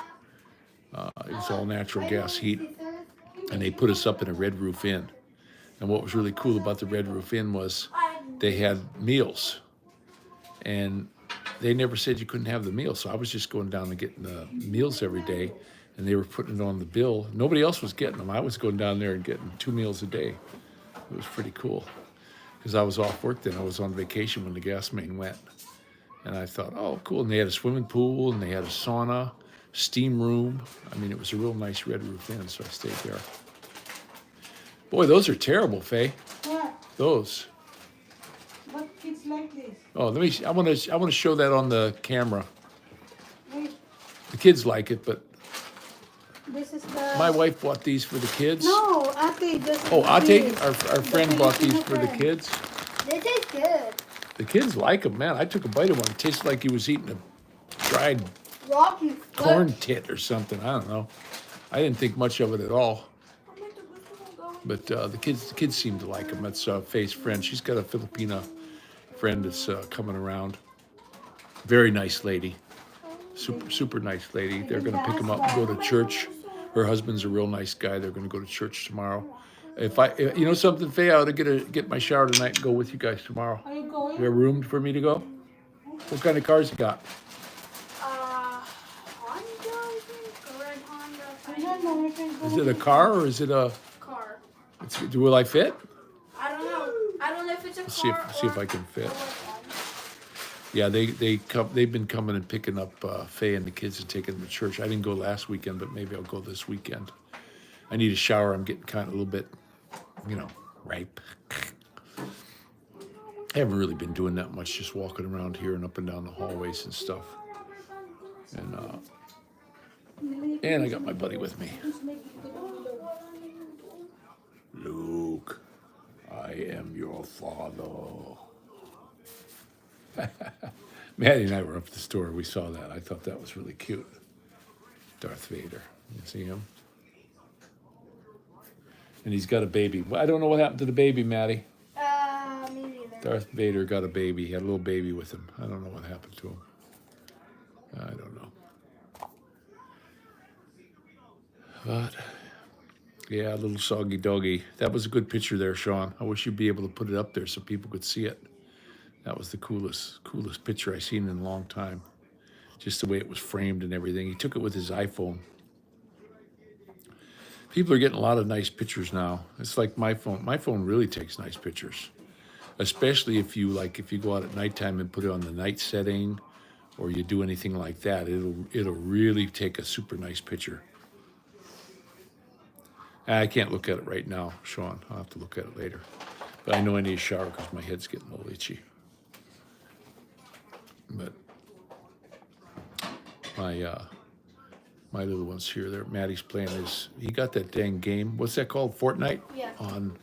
It was all natural gas heat, and they put us up in a Red Roof Inn. And what was really cool about the Red Roof Inn was they had meals, and they never said you couldn't have the meals. So I was just going down and getting the meals every day, and they were putting it on the bill. Nobody else was getting them. I was going down there and getting 2 meals a day. It was pretty cool because I was off work then. I was on vacation when the gas main went. And I thought, oh, cool. And they had a swimming pool, and they had a sauna, steam room. I mean, it was a real nice Red Roof Inn, so I stayed there. Boy, those are terrible, Faye. What? Those. What kids like this? Oh, I want to show that on the camera. Wait, The kids like it, but this is the... my wife bought these for the kids. No, Ate. This Oh, Ate, is our friend bought these for the kids. This is good. The kids like them, man. I took a bite of one. It tasted like he was eating a dried Rocky corn tit or something. I don't know. I didn't think much of it at all. But the kids seem to like them. That's Faye's friend. She's got a Filipina friend that's coming around. Very nice lady. Super nice lady. They're going to pick them up and go to church. Her husband's a real nice guy. They're going to go to church tomorrow. You know something, Faye, I ought to get my shower tonight and go with you guys tomorrow. Are you going? You have room for me to go? What kind of cars you got? Honda, I think. A red Honda. No, we can go. Is it a car or is it a? Car. Will I fit? I don't know. I don't know if it's a Let's car see if or I can fit. a red one. Yeah, they've been coming and picking up Faye and the kids and taking them to church. I didn't go last weekend, but maybe I'll go this weekend. I need a shower. I'm getting kind of a little bit, ripe. I haven't really been doing that much, just walking around here and up and down the hallways and stuff. And I got my buddy with me. Luke, I am your father. Maddie and I were up at the store. We saw that. I thought that was really cute. Darth Vader. You see him? And he's got a baby. Well, I don't know what happened to the baby, Maddie. Me neither. Darth Vader got a baby. He had a little baby with him. I don't know what happened to him. I don't know. But, yeah, a little soggy doggy. That was a good picture there, Sean. I wish you'd be able to put it up there so people could see it. That was the coolest picture I've seen in a long time. Just the way it was framed and everything. He took it with his iPhone. People are getting a lot of nice pictures now. It's like my phone. My phone really takes nice pictures. especially if you go out at nighttime and put it on the night setting, or you do anything like that. It'll really take a super nice picture. I can't look at it right now, Sean. I'll have to look at it later. But I know I need a shower because my head's getting a little itchy. But my little one's here. There, Maddie's playing his. He got that dang game. What's that called? Fortnite. Yeah. On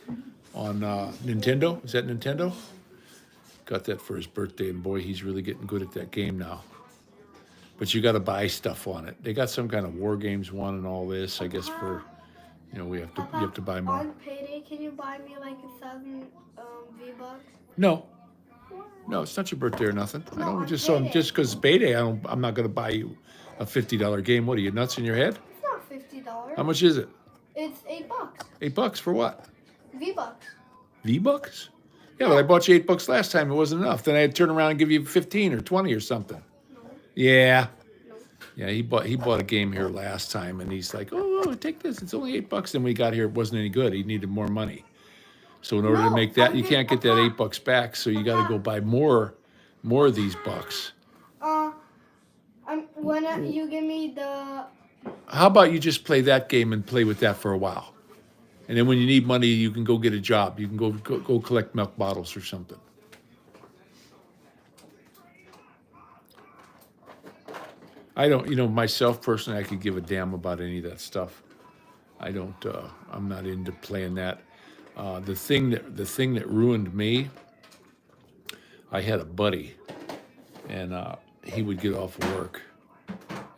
Nintendo. Is that Nintendo? Got that for his birthday, and boy, he's really getting good at that game now. But you got to buy stuff on it. They got some kind of War Games one and all this. I guess for, you have to buy more. On payday, can you buy me like 1,000 V-Bucks? No, it's not your birthday or nothing. I No, don't on just payday. just because it's payday. I'm not going to buy you a $50 game. What are you nuts in your head? It's not $50. How much is it? It's $8. $8 for what? V-Bucks. V-Bucks? Yeah, but I bought you $8 last time. It wasn't enough. Then I had to turn around and give you 15 or 20 or something. No. Yeah. No. Yeah, he bought a game here last time, and he's like, oh, take this. It's only $8. Then when he got here, it wasn't any good. He needed more money. So in order to No, make that, I'm you can't get that $8 back. So you got to go buy more of these bucks. When you give me the... How about you just play that game and play with that for a while, and then when you need money, you can go get a job. You can go collect milk bottles or something. I don't, myself personally, I could give a damn about any of that stuff. I don't. I'm not into playing that. The thing that ruined me. I had a buddy, and he would get off of work,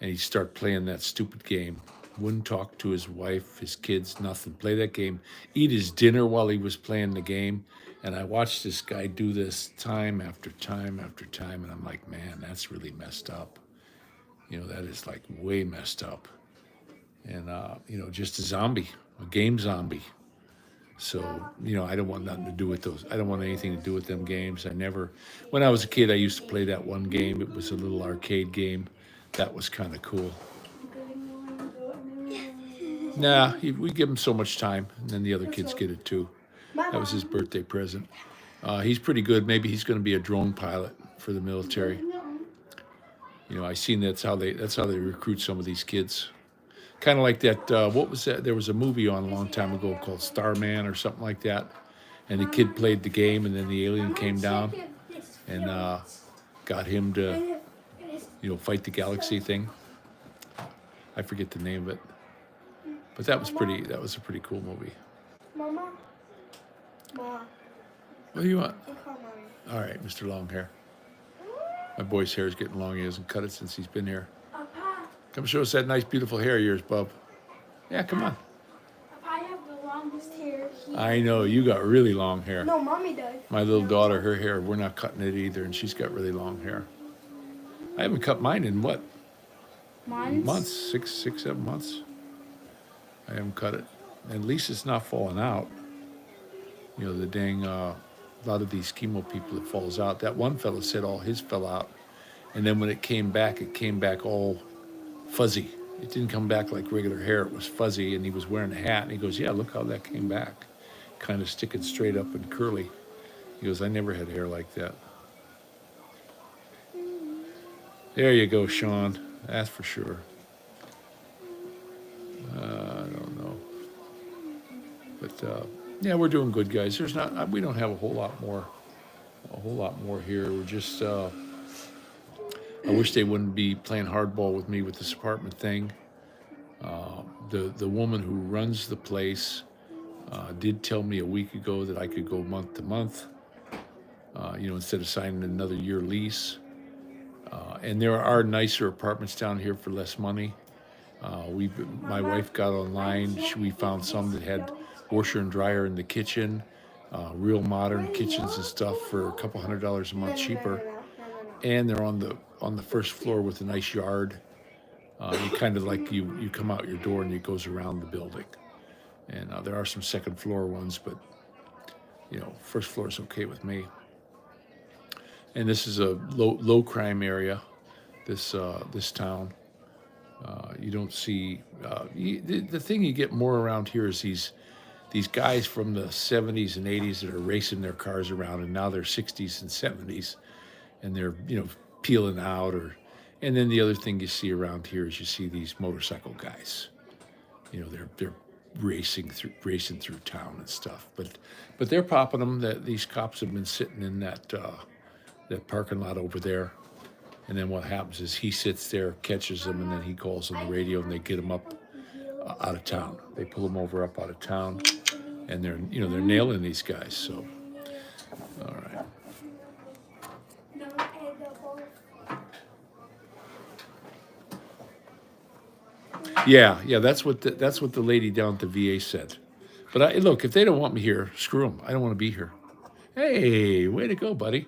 and he'd start playing that stupid game. Wouldn't talk to his wife, his kids, nothing. Play that game, eat his dinner while he was playing the game. And I watched this guy do this time after time after time, and I'm like, man, that's really messed up. That is like way messed up. And, just a zombie, a game zombie. So, I don't want nothing to do with those. I don't want anything to do with them games. When I was a kid, I used to play that one game. It was a little arcade game. That was kind of cool. Nah, we give him so much time, and then the other kids get it too. That was his birthday present. He's pretty good. Maybe he's going to be a drone pilot for the military. I seen that's how they recruit some of these kids. Kind of like that. What was that? There was a movie on a long time ago called Starman or something like that, and the kid played the game, and then the alien came down and got him to, fight the galaxy thing. I forget the name of it, but that was a pretty cool movie. Mama? Ma. What do you want? You call mommy. All right, Mr. Longhair. My boy's hair is getting long. He hasn't cut it since he's been here. Papa, Come show us that nice, beautiful hair of yours, bub. Yeah, come on. I have the longest hair here. I know, you got really long hair. No, mommy does. My little daughter, her hair, we're not cutting it either, and she's got really long hair. I haven't cut mine in what? Months, 7 months. I haven't cut it. And at least it's not falling out. The dang, a lot of these chemo people, it falls out. That one fella said all his fell out. And then when it came back all fuzzy. It didn't come back like regular hair. It was fuzzy, and he was wearing a hat. And he goes, yeah, look how that came back. Kind of sticking straight up and curly. He goes, I never had hair like that. There you go, Sean. That's for sure. I don't know. But, yeah, we're doing good, guys. We don't have a whole lot more here. We're just, I wish they wouldn't be playing hardball with me with this apartment thing. The woman who runs the place did tell me a week ago that I could go month to month, instead of signing another year lease. And there are nicer apartments down here for less money. My wife got online. We found some that had washer and dryer in the kitchen, real modern kitchens and stuff for a couple $100 a month cheaper. And they're on the first floor with a nice yard. You kind of like you come out your door and it goes around the building. And there are some second floor ones, but first floor is okay with me. And this is a low crime area. This town. You don't see the thing you get more around here is these these guys from the 70s and 80s that are racing their cars around, and now they're 60s and 70s, and they're peeling out. And then the other thing you see around here is you see these motorcycle guys. They're racing through town and stuff. But they're popping them. That these cops have been sitting in that parking lot over there. And then what happens is he sits there, catches them, and then he calls on the radio, and they get him up out of town. They pull him over up out of town, and they're nailing these guys. So, all right. Yeah, that's what the lady down at the VA said. But look, if they don't want me here, screw them. I don't want to be here. Hey, way to go, buddy.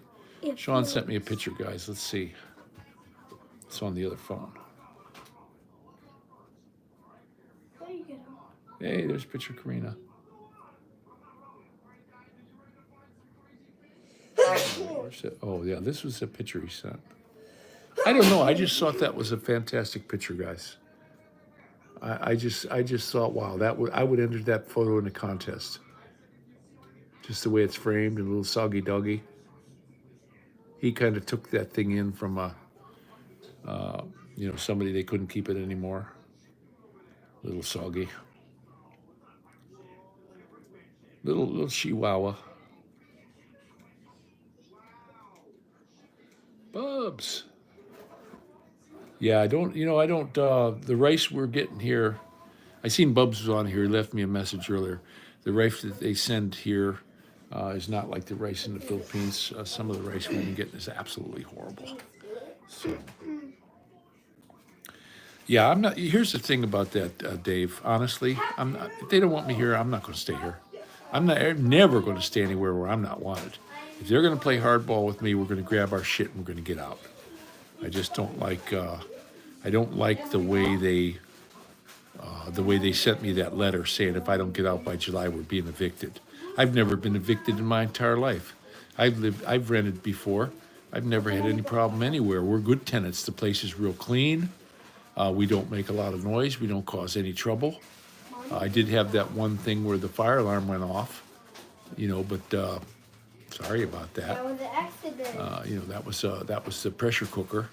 Sean sent me a picture, guys. Let's see. It's on the other phone. Hey, there's a picture of Karina. Where's it? Oh, yeah, this was a picture he sent. I don't know. I just thought that was a fantastic picture, guys. I just thought, wow, I would enter that photo in a contest. Just the way it's framed, and a little soggy doggy. He kind of took that thing in from somebody they couldn't keep it anymore. A little soggy. Little chihuahua. Bubs. Yeah, I don't, the rice we're getting here, I seen Bubs was on here. He left me a message earlier. The rice that they send here is not like the rice in the Philippines. Some of the rice we've been getting is absolutely horrible. So, yeah, I'm not, here's the thing about that, Dave. Honestly, if they don't want me here, I'm not going to stay here. I'm never going to stay anywhere where I'm not wanted. If they're going to play hardball with me, we're going to grab our shit and we're going to get out. I just don't like. I don't like the way they sent me that letter saying if I don't get out by July, we're being evicted. I've never been evicted in my entire life. I've rented before. I've never had any problem anywhere. We're good tenants. The place is real clean. We don't make a lot of noise. We don't cause any trouble. I did have that one thing where the fire alarm went off, but sorry about that. That was an accident. That was the pressure cooker,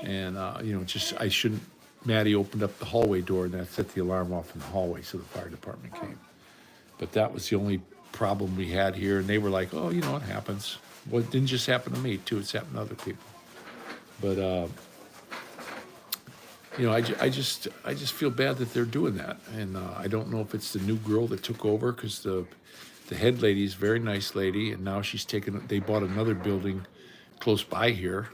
and I shouldn't. Maddie opened up the hallway door, and that set the alarm off in the hallway, so the fire department came. But that was the only problem we had here, and they were like, "Oh, it happens." Well, it didn't just happen to me too; it's happened to other people. But I just feel bad that they're doing that, and I don't know if it's the new girl that took over, because the head lady is a very nice lady, and now they bought another building close by here,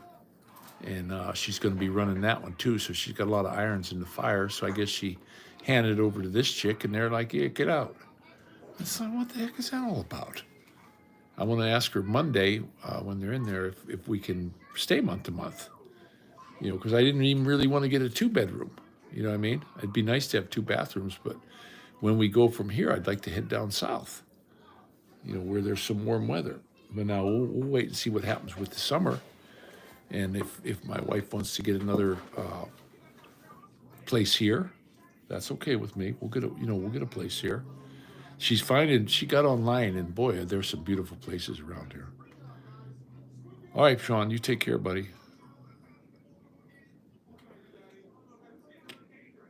and she's going to be running that one too, so she's got a lot of irons in the fire, so I guess she handed it over to this chick, and they're like, yeah, get out. It's like, what the heck is that all about? I want to ask her Monday when they're in there if we can stay month to month, because I didn't even really want to get a 2-bedroom, you know what I mean? It'd be nice to have 2 bathrooms, but when we go from here, I'd like to head down south, where there's some warm weather. But now we'll wait and see what happens with the summer. And if my wife wants to get another place here, that's okay with me. We'll get a place here. She got online, and boy, there's some beautiful places around here. All right, Sean, you take care, buddy.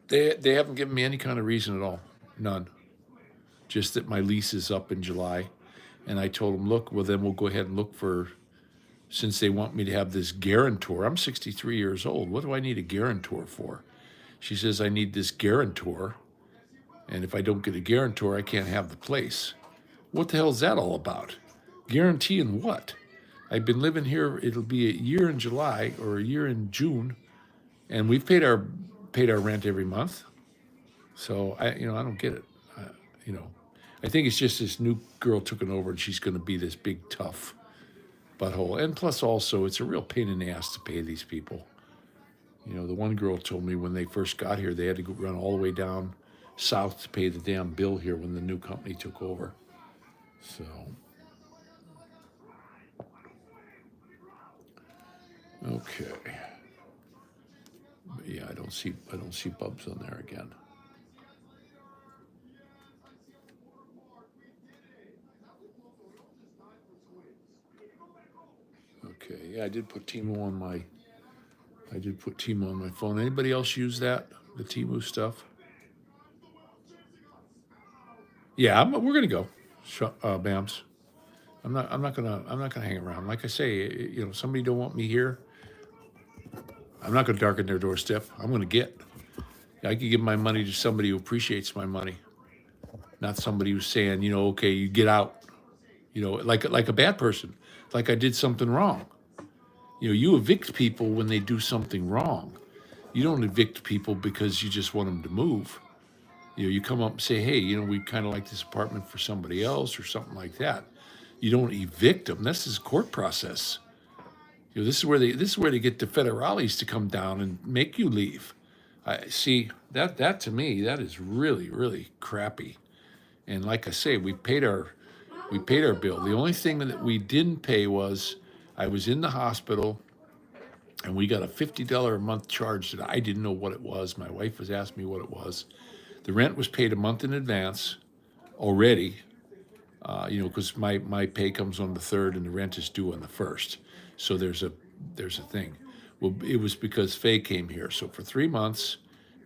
They haven't given me any kind of reason at all. None. Just that my lease is up in July. And I told them, look, well, then we'll go ahead and look for, since they want me to have this guarantor. I'm 63 years old. What do I need a guarantor for? She says, I need this guarantor. And if I don't get a guarantor, I can't have the place. What the hell is that all about? Guaranteeing what? I've been living here, it'll be a year in July or a year in June. And we've paid our rent every month. So I don't get it. I think it's just this new girl took it over, and she's going to be this big tough butthole. And plus, also, it's a real pain in the ass to pay these people. The one girl told me when they first got here, they had to run all the way down south to pay the damn bill here when the new company took over. So, okay. But yeah, I don't see Bubs on there again. Yeah, I did put Timo on my. I did put Timo on my phone. Anybody else use that? The Timo stuff? Yeah, we're gonna go. Bams. I'm not. I'm not gonna. I'm not gonna hang around. Like I say, somebody don't want me here. I'm not gonna darken their doorstep. I'm gonna get. I could give my money to somebody who appreciates my money, not somebody who's saying, okay, you get out. Like a bad person, like I did something wrong. You evict people when they do something wrong. You don't evict people because you just want them to move. You come up and say, hey, we kind of like this apartment for somebody else or something like that. You don't evict them. This is a court process. This is where they get the federales to come down and make you leave. I see that to me, that is really, really crappy. And like I say, we paid our bill. The only thing that we didn't pay was I was in the hospital and we got a $50 a month charge that I didn't know what it was. My wife was asking me what it was. The rent was paid a month in advance already, because my pay comes on the 3rd and the rent is due on the 1st. So there's a thing. Well, it was because Faye came here. So for 3 months,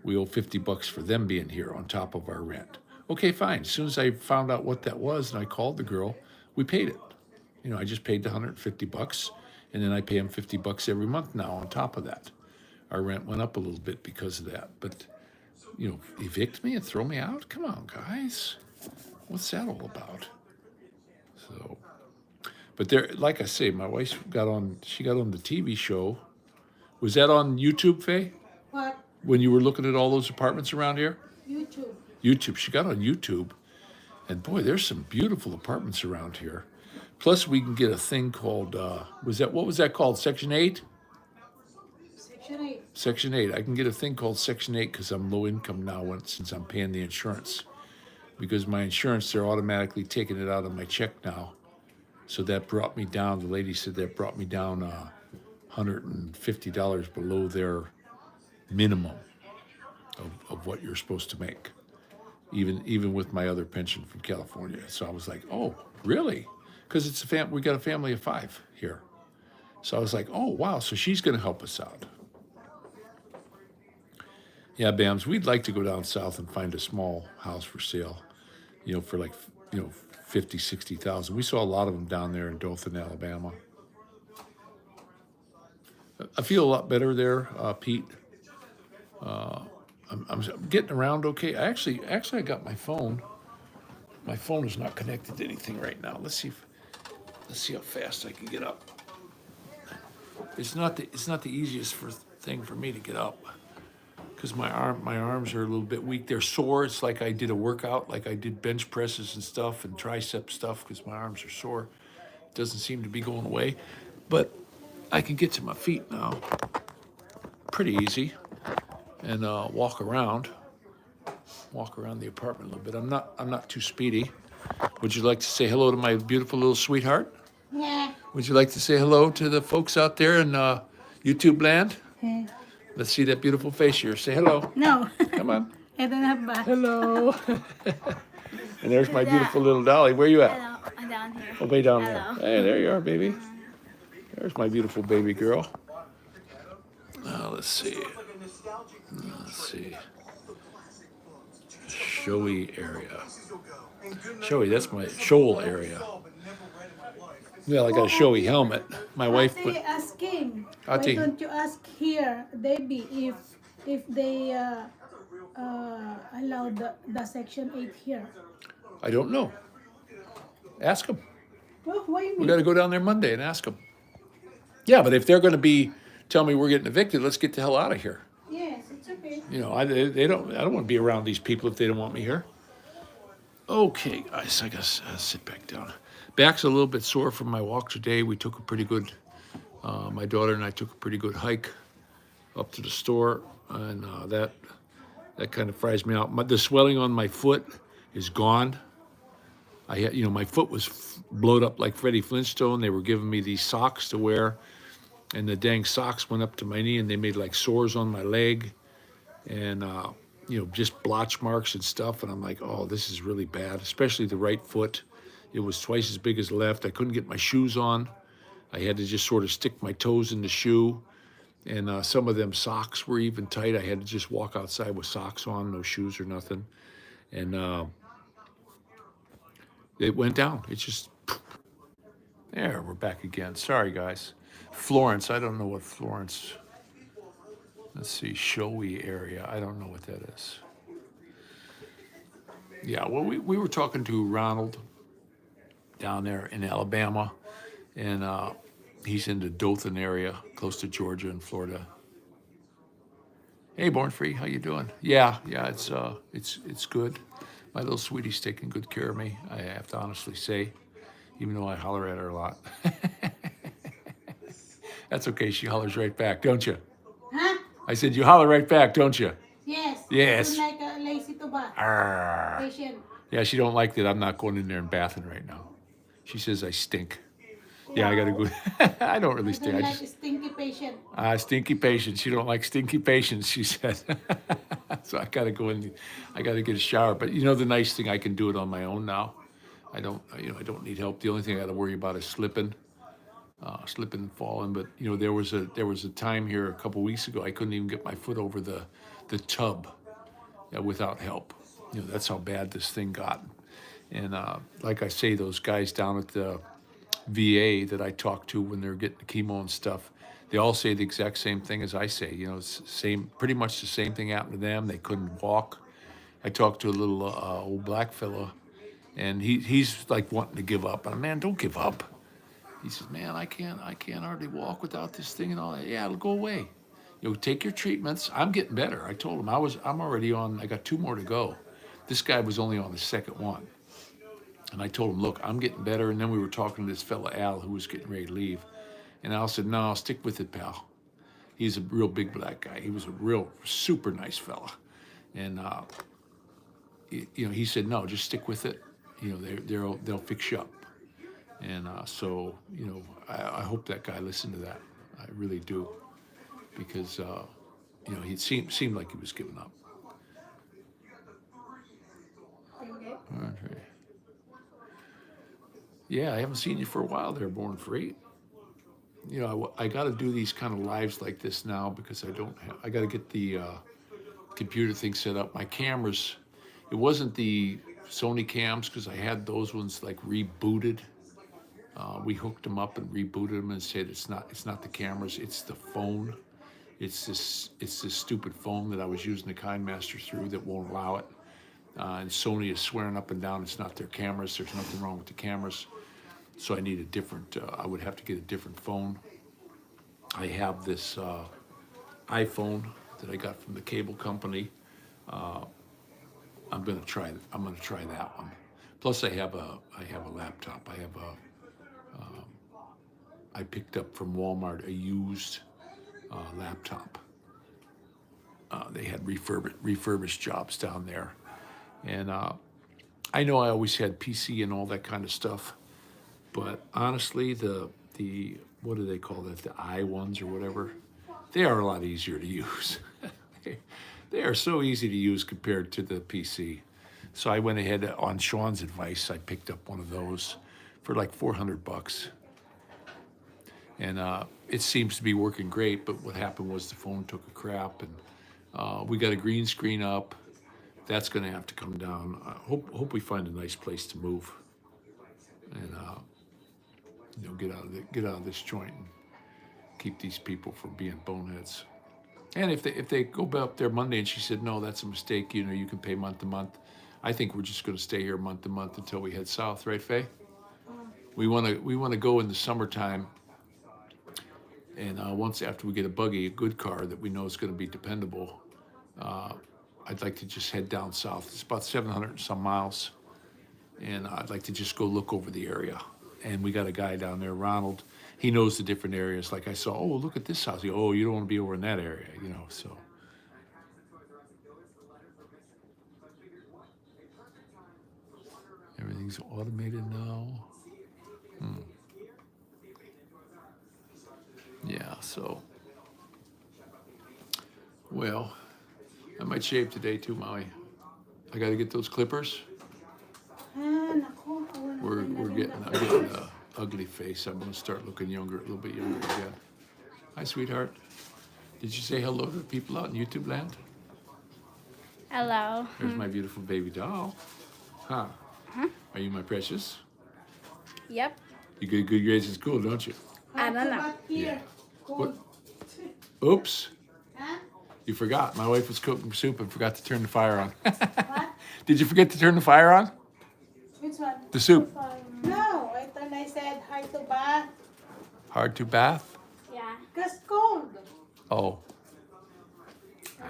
we owe $50 for them being here on top of our rent. Okay, fine. As soon as I found out what that was and I called the girl, we paid it. I just paid the $150, and then I pay them $50 every month now on top of that. Our rent went up a little bit because of that. But, evict me and throw me out? Come on, guys. What's that all about? So, but there, like I say, my wife got on the TV show. Was that on YouTube, Faye? What? When you were looking at all those apartments around here? YouTube. YouTube. She got on YouTube. And boy, there's some beautiful apartments around here. Plus, we can get a thing called, what was that called? Section 8? Section 8. Section 8. I can get a thing called Section 8 because I'm low income now since I'm paying the insurance. Because my insurance, they're automatically taking it out of my check now. So that brought me down, the lady said that brought me down $150 below their minimum of what you're supposed to make. Even with my other pension from California. So I was like, oh, really? Because we got a family of 5 here. So I was like, oh, wow, so she's going to help us out. Yeah, Bams, we'd like to go down south and find a small house for sale, for like, 50, 60,000. We saw a lot of them down there in Dothan, Alabama. I feel a lot better there, Pete. I'm getting around okay. Actually, I got my phone. My phone is not connected to anything right now. Let's see how fast I can get up. It's not the easiest thing for me to get up because my arms are a little bit weak. They're sore. It's like I did a workout, like I did bench presses and stuff and tricep stuff because my arms are sore. It doesn't seem to be going away, but I can get to my feet now pretty easy and walk around the apartment a little bit. I'm not too speedy. Would you like to say hello to my beautiful little sweetheart? Yeah. Would you like to say hello to the folks out there in YouTube land? Yeah. Let's see that beautiful face here. Say hello. No. Come on. I don't have back. Hello. And there's my beautiful little Dolly. Where you at? Hello, I'm down here. Oh, way down Hello. there. Hey, there you are, baby. There's my beautiful baby girl. Let's see. Showy area. Showy, that's my shoal area. Well, I got a showy helmet. My wife put. Ate, ask him. Ate. Why don't you ask here, Debbie, if they allow the Section 8 here? I don't know. Ask them. Well, why you We mean? got to go down there Monday and ask them. Yeah, but if they're going to tell me we're getting evicted, let's get the hell out of here. Yes, it's okay. I don't want to be around these people if they don't want me here. Okay, guys, I guess sit back down. Back's a little bit sore from my walk today. We took a pretty good, my daughter and I took a pretty good hike up to the store, and that kind of fries me out. The swelling on my foot is gone. I had, my foot was blowed up like Freddie Flintstone. They were giving me these socks to wear, and the dang socks went up to my knee, and they made like sores on my leg, and just blotch marks and stuff. And I'm like, oh, this is really bad, especially the right foot. It was twice as big as the left. I couldn't get my shoes on. I had to just sort of stick my toes in the shoe. And some of them socks were even tight. I had to just walk outside with socks on, no shoes or nothing. And it went down. It's just, there, we're back again. Sorry, guys. Florence, I don't know what Florence, let's see, showy area. I don't know what that is. Yeah, well, we were talking to Ronald down there in Alabama, and he's in the Dothan area, close to Georgia and Florida. Hey, Born Free, how you doing? Yeah, it's good. My little sweetie's taking good care of me, I have to honestly say, even though I holler at her a lot. That's okay, she hollers right back, don't you? Huh? I said, you holler right back, don't you? Yes. Yes. You're like a lazy to bath. Arr. Patient. Yeah, she don't like that I'm not going in there and bathing right now. She says I stink. Yeah, I gotta go. I don't really I stink. don't I like just, a stinky patient. stinky patients. You don't like stinky patients, she said. So I gotta go in. I gotta get a shower. But you know, the nice thing, I can do it on my own now. I don't need help. The only thing I gotta worry about is slipping and falling. But you know, there was a time here a couple weeks ago I couldn't even get my foot over the tub without help. You know, that's how bad this thing got. And like I say, those guys down at the VA that I talk to when they're getting the chemo and stuff, they all say the exact same thing as I say. You know, it's pretty much the same thing happened to them. They couldn't walk. I talked to a little old black fella, and he's like wanting to give up. And man, don't give up. He says, man, I can't hardly walk without this thing and all that. Yeah, it'll go away. You know, take your treatments. I'm getting better. I told him I'm already on. I got 2 more to go. This guy was only on the second one. And I told him, look, I'm getting better. And then we were talking to this fella, Al, who was getting ready to leave. And Al said, no, stick with it, pal. He's a real big black guy. He was a real super nice fella. And, you know, he said, no, just stick with it. You know, they'll fix you up. And so, you know, I hope that guy listened to that. I really do. Because, you know, he seemed like he was giving up. Okay. Okay. Yeah, I haven't seen you for a while there, Born Free. You know, I got to do these kind of lives like this now because I got to get the computer thing set up. My cameras, it wasn't the Sony cams because I had those ones like rebooted. We hooked them up and rebooted them and said it's not the cameras, it's the phone. It's this stupid phone that I was using the KineMaster through that won't allow it. And Sony is swearing up and down it's not their cameras. There's nothing wrong with the cameras. So I need a different, I would have to get a different phone. I have this iPhone that I got from the cable company. I'm gonna try that one. Plus I have a laptop. I picked up from Walmart a used laptop. They had refurbished jobs down there. And I know I always had PC and all that kind of stuff. But honestly, the what do they call that? The I ones or whatever, they are a lot easier to use. They are so easy to use compared to the PC. So I went ahead on Sean's advice. I picked up one of those for like $400, and it seems to be working great. But what happened was the phone took a crap, and we got a green screen up. That's going to have to come down. I hope we find a nice place to move, and you know, get out of this joint and keep these people from being boneheads. And if they go up there Monday and she said no, that's a mistake. You know, you can pay month to month. I think we're just going to stay here month to month until we head south, right, Faye? We want to go in the summertime, and once after we get a buggy, a good car that we know is going to be dependable. I'd like to just head down south. It's about 700 and some miles, and I'd like to just go look over the area. And we got a guy down there, Ronald. He knows the different areas. Like I saw, oh, look at this house. Oh, you don't want to be over in that area, you know, so. Everything's automated now. Yeah, so. Well, I might shave today too, Maui. I got to get those clippers. Naku, I'm getting ugly face. I'm gonna start looking younger, a little bit younger again. Hi, sweetheart. Did you say hello to the people out in YouTube land? Hello. There's my beautiful baby doll. Huh? Are you my precious? Yep. You get good grades in school, don't you? I don't know. Back here. What? Cold. Oops. Huh? You forgot. My wife was cooking soup and forgot to turn the fire on. What? Did you forget to turn the fire on? Which one? The soup. No, I thought I said hi to bath. Hard to bath? Yeah. Cause cold. Oh.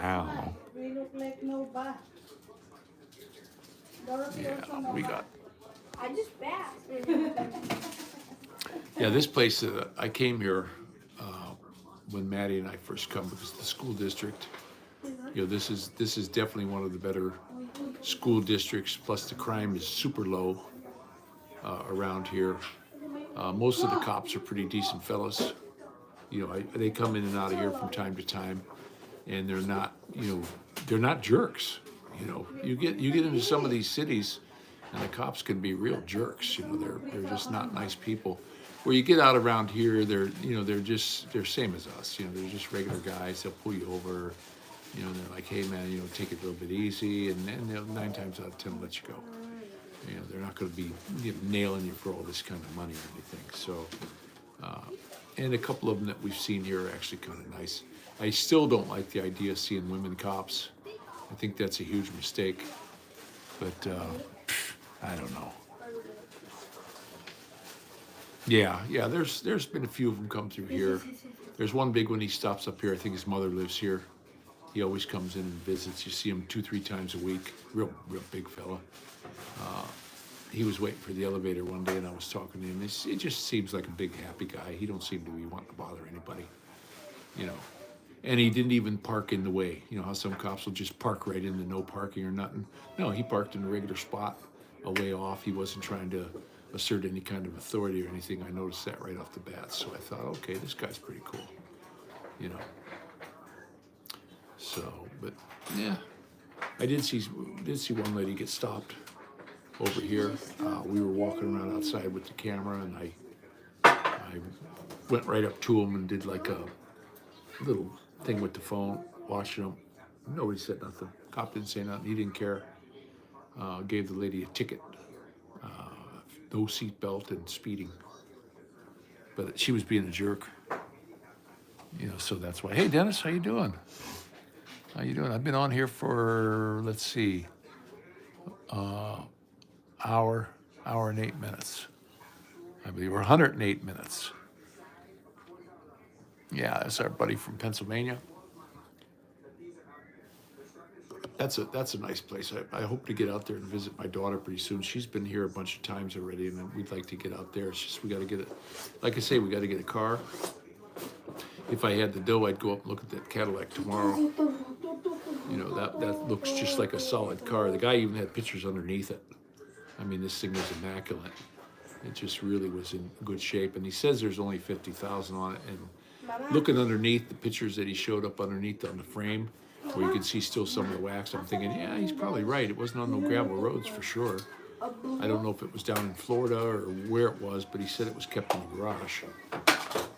Ow. We look like no bath. Dorothy also Yeah, no we bath. got. I just bathed. Yeah, this place, I came here when Maddie and I first come because the school district, you know, this is definitely one of the better school districts. Plus, the crime is super low around here. Most of the cops are pretty decent fellas. You know, they come in and out of here from time to time, and they're not, you know, they're not jerks. You know, you get into some of these cities, and the cops can be real jerks. You know, they're just not nice people. Where you get out around here, they're same as us. You know, they're just regular guys. They'll pull you over. You know, they're like, hey man, you know, take it a little bit easy, and then they'll 9 times out of 10 let you go. You know, they're not going to be nailing you for all this kind of money or anything. So, and a couple of them that we've seen here are actually kind of nice. I still don't like the idea of seeing women cops. I think that's a huge mistake. But I don't know. Yeah. There's been a few of them come through here. There's one big one. He stops up here. I think his mother lives here. He always comes in and visits. You see him 2-3 times a week. Real big fella. He was waiting for the elevator one day, and I was talking to him. It just seems like a big, happy guy. He don't seem to be wanting to bother anybody, you know. And he didn't even park in the way. You know how some cops will just park right in the no parking or nothing? No, he parked in a regular spot, a way off. He wasn't trying to assert any kind of authority or anything. I noticed that right off the bat. So I thought, okay, this guy's pretty cool, you know. So, but yeah, I did see one lady get stopped over here. We were walking around outside with the camera, and I went right up to him and did like a little thing with the phone, watching him. Nobody said nothing. Cop didn't say nothing. He didn't care. Gave the lady a ticket. No seatbelt and speeding. But she was being a jerk. You know, so that's why. Hey, Dennis, how you doing? How you doing? I've been on here for, let's see, hour and 8 minutes. I believe we're 108 minutes. Yeah, that's our buddy from Pennsylvania. That's a nice place. I hope to get out there and visit my daughter pretty soon. She's been here a bunch of times already, and we'd like to get out there. It's just we got to get it. Like I say, we got to get a car. If I had the dough, I'd go up and look at that Cadillac tomorrow. You know, that looks just like a solid car. The guy even had pictures underneath it. I mean, this thing was immaculate. It just really was in good shape. And he says there's only 50,000 on it. And looking underneath the pictures that he showed up underneath on the frame, where you could see still some of the wax, I'm thinking, yeah, he's probably right. It wasn't on no gravel roads for sure. I don't know if it was down in Florida or where it was, but he said it was kept in the garage.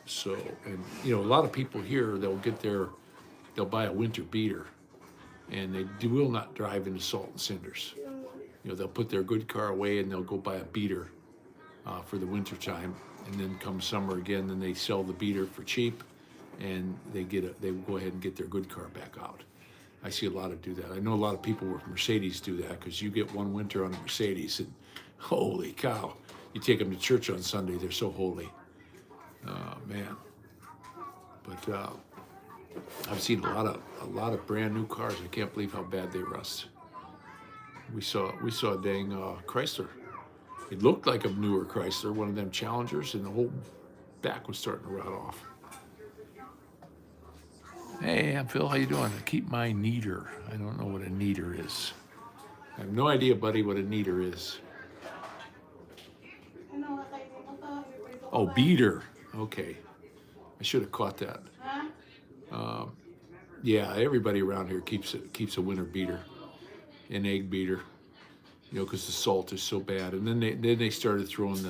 So, and you know, a lot of people here, they'll buy a winter beater, and they will not drive into salt and cinders. You know, they'll put their good car away and they'll go buy a beater for the winter time, and then come summer again, then they sell the beater for cheap, and they go ahead and get their good car back out. I see a lot of do that. I know a lot of people with Mercedes do that, because you get one winter on a Mercedes, and holy cow, you take them to church on Sunday, they're so holy. Man, but I've seen a lot of brand new cars. I can't believe how bad they rust. We saw a dang Chrysler. It looked like a newer Chrysler, one of them Challengers, and the whole back was starting to rot off. Hey, I'm Phil. How you doing? I keep my kneader. I don't know what a kneader is. I have no idea, buddy, what a kneader is. Oh, beater. Okay. I should have caught that. Yeah, everybody around here keeps a winter beater, an egg beater, you know, because the salt is so bad. And then they started throwing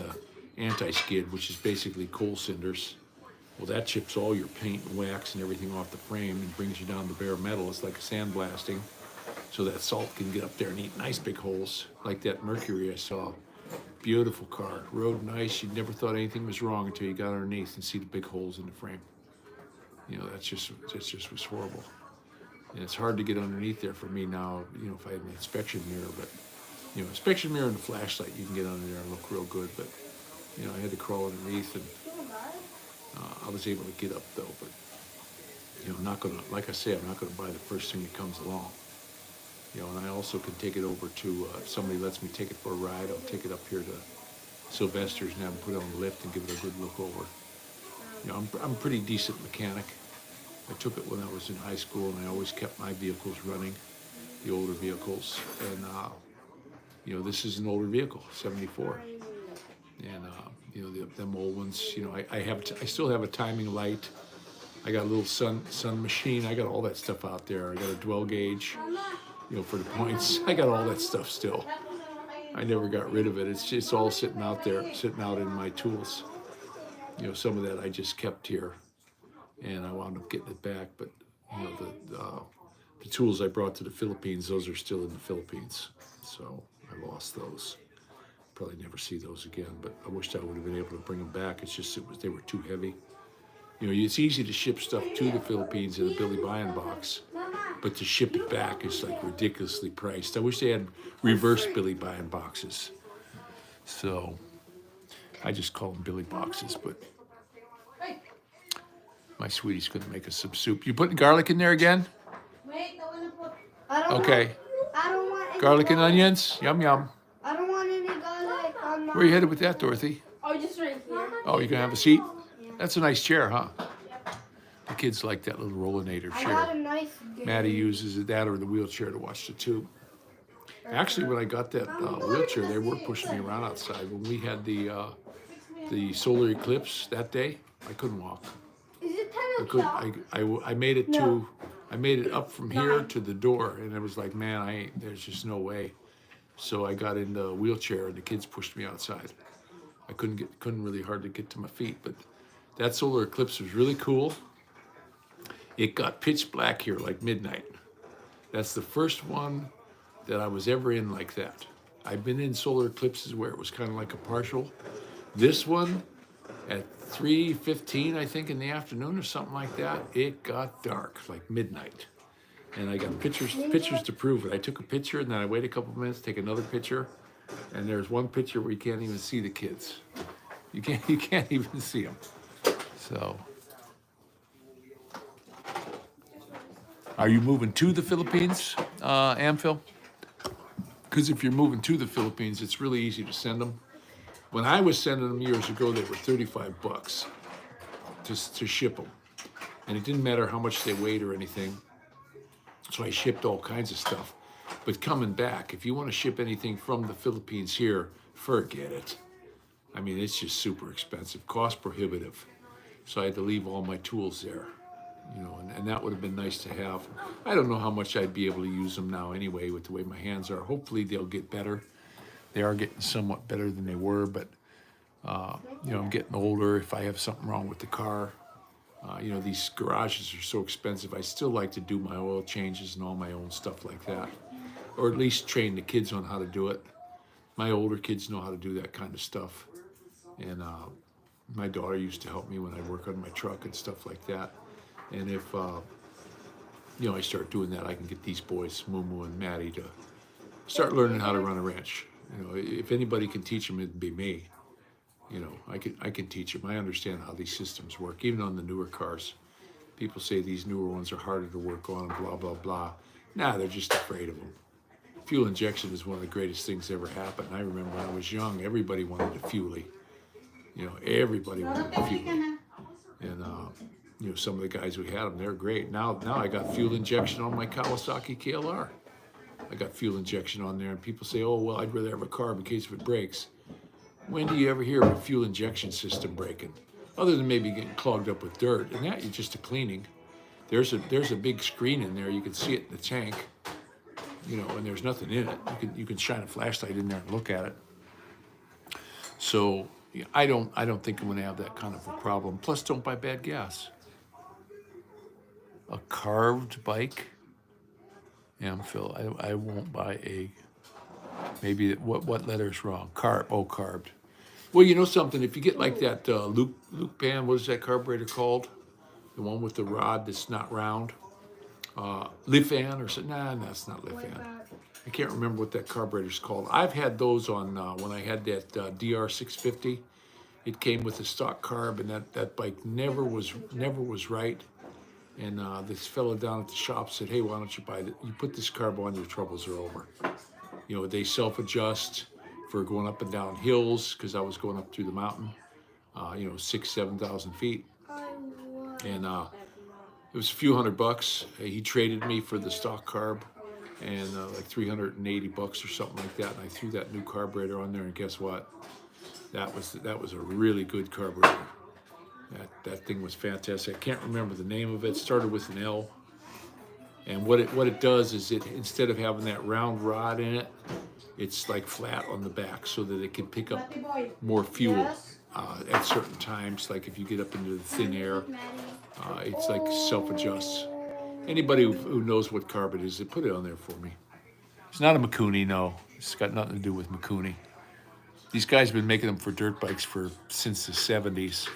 anti-skid, which is basically coal cinders. Well, that chips all your paint and wax and everything off the frame and brings you down to bare metal. It's like sandblasting. So that salt can get up there and eat nice big holes, like that Mercury I saw. Beautiful car, rode nice. You never thought anything was wrong until you got underneath and see the big holes in the frame. You know, that just was horrible. And it's hard to get underneath there for me now, you know, if I had an inspection mirror, but, you know, inspection mirror and the flashlight, you can get under there and look real good, but, you know, I had to crawl underneath, and I was able to get up though, but, you know, I'm not gonna, like I say, I'm not gonna buy the first thing that comes along. You know, and I also can take it over to, if somebody lets me take it for a ride, I'll take it up here to Sylvester's and have them put it on the lift and give it a good look over. You know, I'm a pretty decent mechanic. I took it when I was in high school, and I always kept my vehicles running, the older vehicles. And, you know, this is an older vehicle, 74. And, you know, them old ones, you know, I still have a timing light. I got a little sun machine. I got all that stuff out there. I got a dwell gauge, you know, for the points. I got all that stuff still. I never got rid of it. It's just all sitting out there, sitting out in my tools. You know, some of that I just kept here, and I wound up getting it back. But, you know, the tools I brought to the Philippines, those are still in the Philippines. So I lost those. Probably never see those again, but I wished I would have been able to bring them back. It's just, they were too heavy. You know, it's easy to ship stuff to the Philippines in a Billy Buying box, but to ship it back is like ridiculously priced. I wish they had reverse Billy Buying boxes. So I just call them Billy boxes, but my sweetie's gonna make us some soup. You putting garlic in there again? Okay. I don't want any Garlic and onions? Yum, yum. I don't want any garlic on my. Where are you headed with that, Dorothy? Oh, just right here. Oh, you gonna have a seat? That's a nice chair, huh? The kids like that little rollinator I got a chair. nice game. Maddie uses it, that or the wheelchair to watch the tube. Actually, when I got that wheelchair, they were pushing me around outside. When we had the solar eclipse that day, I couldn't walk. Is it 10 I couldn't. o'clock? I made it to. I made it up from here to the door, and it was like, man, there's just no way. So I got in the wheelchair, and the kids pushed me outside. I couldn't really hardly get to my feet, but that solar eclipse was really cool. It got pitch black here, like midnight. That's the first one that I was ever in like that. I've been in solar eclipses where it was kind of like a partial. This one, at 3:15, I think, in the afternoon or something like that, it got dark, like midnight. And I got pictures to prove it. I took a picture, and then I wait a couple minutes, take another picture, and there's one picture where you can't even see the kids. You can't even see them. So, are you moving to the Philippines, Amphil? Because if you're moving to the Philippines, it's really easy to send them. When I was sending them years ago, they were $35 to ship them. And it didn't matter how much they weighed or anything. So I shipped all kinds of stuff. But coming back, if you want to ship anything from the Philippines here, forget it. I mean, it's just super expensive, cost prohibitive. So I had to leave all my tools there, you know, and that would have been nice to have. I don't know how much I'd be able to use them now anyway with the way my hands are. Hopefully they'll get better. They are getting somewhat better than they were, but, you know, I'm getting older. If I have something wrong with the car, you know, these garages are so expensive. I still like to do my oil changes and all my own stuff like that, or at least train the kids on how to do it. My older kids know how to do that kind of stuff. And my daughter used to help me when I work on my truck and stuff like that. And if, you know, I start doing that, I can get these boys, Mumu and Maddie, to start learning how to run a ranch. You know, if anybody can teach them, it'd be me. You know, I can teach them. I understand how these systems work, even on the newer cars. People say these newer ones are harder to work on, blah, blah, blah. Nah, they're just afraid of them. Fuel injection is one of the greatest things that ever happened. I remember when I was young, everybody wanted a fuelie. You know, everybody wanted a fuelie. And, you know, some of the guys who had them, they're great. Now I got fuel injection on my Kawasaki KLR. I got fuel injection on there, and people say, oh, well, I'd rather have a carb in case if it breaks. When do you ever hear of a fuel injection system breaking? Other than maybe getting clogged up with dirt, and that is just a cleaning. There's a big screen in there. You can see it in the tank, you know, and there's nothing in it. You can shine a flashlight in there and look at it. So, yeah, I don't think I'm going to have that kind of a problem. Plus, don't buy bad gas. A carved bike. Yeah, Phil. I won't buy a. Maybe what letter's wrong? Carb. Oh, carved. Well, you know something. If you get like that Luke Pan, what is that carburetor called? The one with the rod that's not round. Lifan or something. Nah, that's not Lifan. I can't remember what that carburetor's called. I've had those on when I had that DR 650. It came with a stock carb, and that bike never was right. And this fellow down at the shop said, "Hey, why don't you buy that? You put this carb on, your troubles are over." You know, they self-adjust for going up and down hills because I was going up through the mountain. 6,000-7,000 feet, I want. and it was a few $100. He traded me for the stock carb, and like $380 or something like that. And I threw that new carburetor on there, and guess what? That was a really good carburetor. That thing was fantastic. I can't remember the name of it. It started with an L. And what it does is it, instead of having that round rod in it, it's like flat on the back so that it can pick up more fuel at certain times. Like if you get up into the thin air, it's like self-adjusts. Anybody who knows what carb it is, they put it on there for me. It's not a Mikuni, no. It's got nothing to do with Mikuni. These guys have been making them for dirt bikes since the 70s,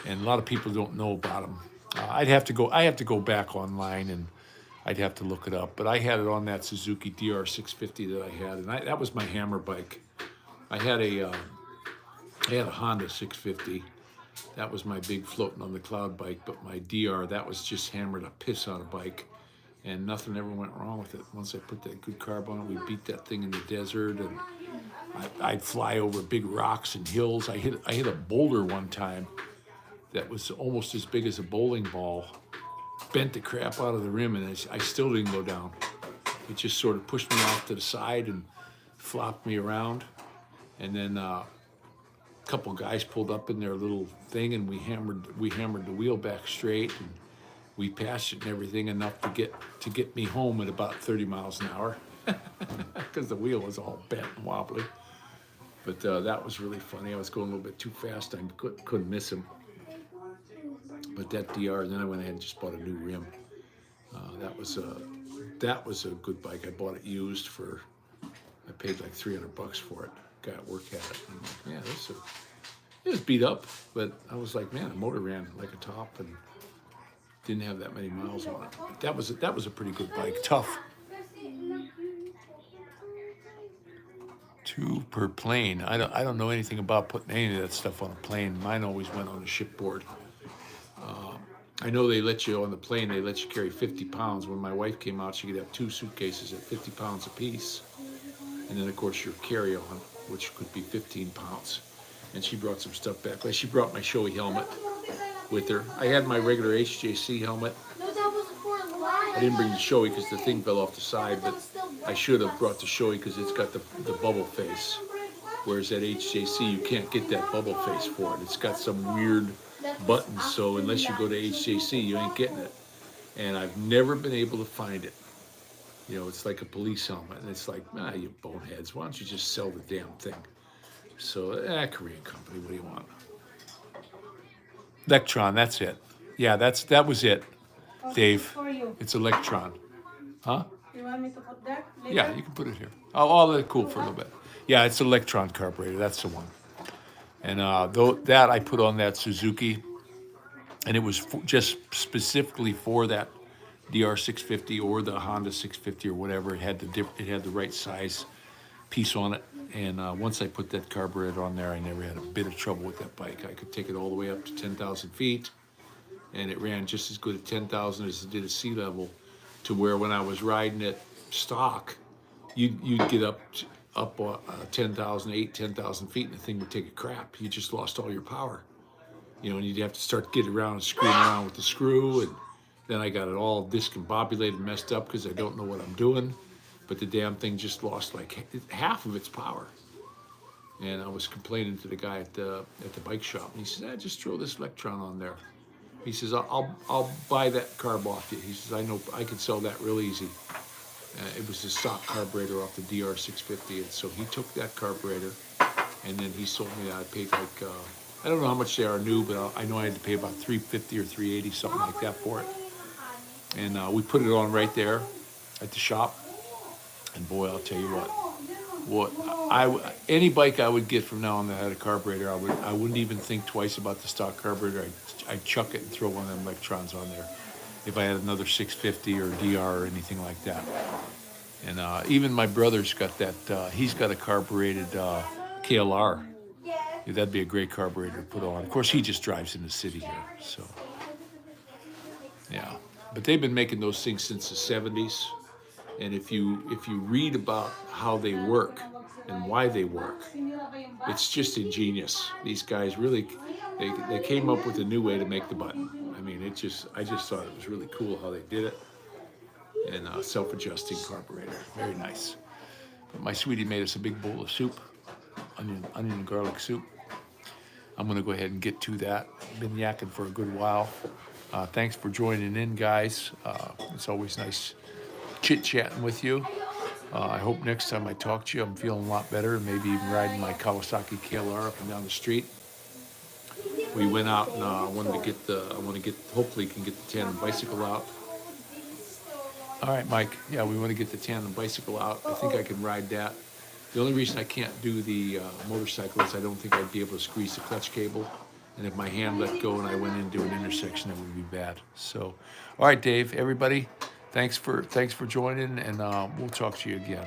and a lot of people don't know about them. I have to go back online, and I'd have to look it up. But I had it on that Suzuki DR 650 that I had, and that was my hammer bike. I had a Honda 650. That was my big floating on the cloud bike. But my DR, that was just hammered a piss on a bike, and nothing ever went wrong with it. Once I put that good carb on it, we beat that thing in the desert, and I'd fly over big rocks and hills. I hit a boulder one time that was almost as big as a bowling ball. Bent the crap out of the rim, and I still didn't go down. It just sort of pushed me off to the side and flopped me around. And then a couple guys pulled up in their little thing, and we hammered the wheel back straight, and we passed it and everything enough to get me home at about 30 miles an hour because the wheel was all bent and wobbly. But that was really funny. I was going a little bit too fast. I couldn't miss him. But that DR, and then I went ahead and just bought a new rim. That was a good bike. I bought it used I paid like $300 for it. Guy at work had it. And I'm like, yeah, it was beat up, but I was like, man, the motor ran like a top and didn't have that many miles on it. But that was a pretty good bike. Tough. 2 per plane. I don't know anything about putting any of that stuff on a plane. Mine always went on a shipboard. I know they let you on the plane. They let you carry 50 pounds. When my wife came out, she could have 2 suitcases at 50 pounds apiece, and then of course your carry-on, which could be 15 pounds. And she brought some stuff back. Like she brought my Shoei helmet with her. I had my regular HJC helmet. I didn't bring the Shoei because the thing fell off the side, but I should have brought the Shoei because it's got the bubble face. Whereas at HJC, you can't get that bubble face for it. It's got some weird buttons, so unless you go to HJC, you ain't getting it. And I've never been able to find it. You know, it's like a police helmet, and it's like, you boneheads, why don't you just sell the damn thing? So, Korean company, what do you want? Electron, that's it. Yeah, that was it, Dave. For you. It's Electron. Huh? You want me to put that? Later? Yeah, you can put it here. I'll let it cool for a little bit. Yeah, it's Electron carburetor. That's the one. And that I put on that Suzuki, and it was just specifically for that DR 650 or the Honda 650 or whatever. It had the right size piece on it. And once I put that carburetor on there, I never had a bit of trouble with that bike. I could take it all the way up to 10,000 feet, and it ran just as good at 10,000 as it did at sea level. To where when I was riding it stock, you'd get up 10,000 feet, and the thing would take a crap. You just lost all your power, and you'd have to start getting around and screwing around with the screw, and then I got it all discombobulated, messed up because I don't know what I'm doing. But the damn thing just lost like half of its power, and I was complaining to the guy at the bike shop, and he says, "Just throw this Electron on there." He says, "I'll buy that carb off you." He says, "I know I can sell that real easy." It was the stock carburetor off the DR 650, and so he took that carburetor and then he sold me that. I paid like I don't know how much they are new, but I know I had to pay about $350 or $380, something like that for it. And we put it on right there at the shop. And boy, I'll tell you what any bike I would get from now on that had a carburetor, I wouldn't even think twice about the stock carburetor. I'd chuck it and throw one of them electrons on there if I had another 650 or DR or anything like that. And even my brother's got that. He's got a carbureted KLR. Yeah, that'd be a great carburetor to put on. Of course, he just drives in the city here, so yeah. But they've been making those things since the '70s. And if you read about how they work and why they work, it's just ingenious. These guys really, they came up with a new way to make the button. I mean, I just thought it was really cool how they did it. And self-adjusting carburetor, very nice. But my sweetie made us a big bowl of soup, onion and garlic soup. I'm gonna go ahead and get to that. Been yakking for a good while. Thanks for joining in, guys. It's always nice chit-chatting with you. I hope next time I talk to you, I'm feeling a lot better, maybe even riding my Kawasaki KLR up and down the street. We went out and hopefully can get the tandem bicycle out. All right, Mike. Yeah, we want to get the tandem bicycle out. I think I can ride that. The only reason I can't do the motorcycle is I don't think I'd be able to squeeze the clutch cable. And if my hand let go and I went into an intersection, that would be bad. So, all right, Dave, everybody, thanks for joining, and we'll talk to you again.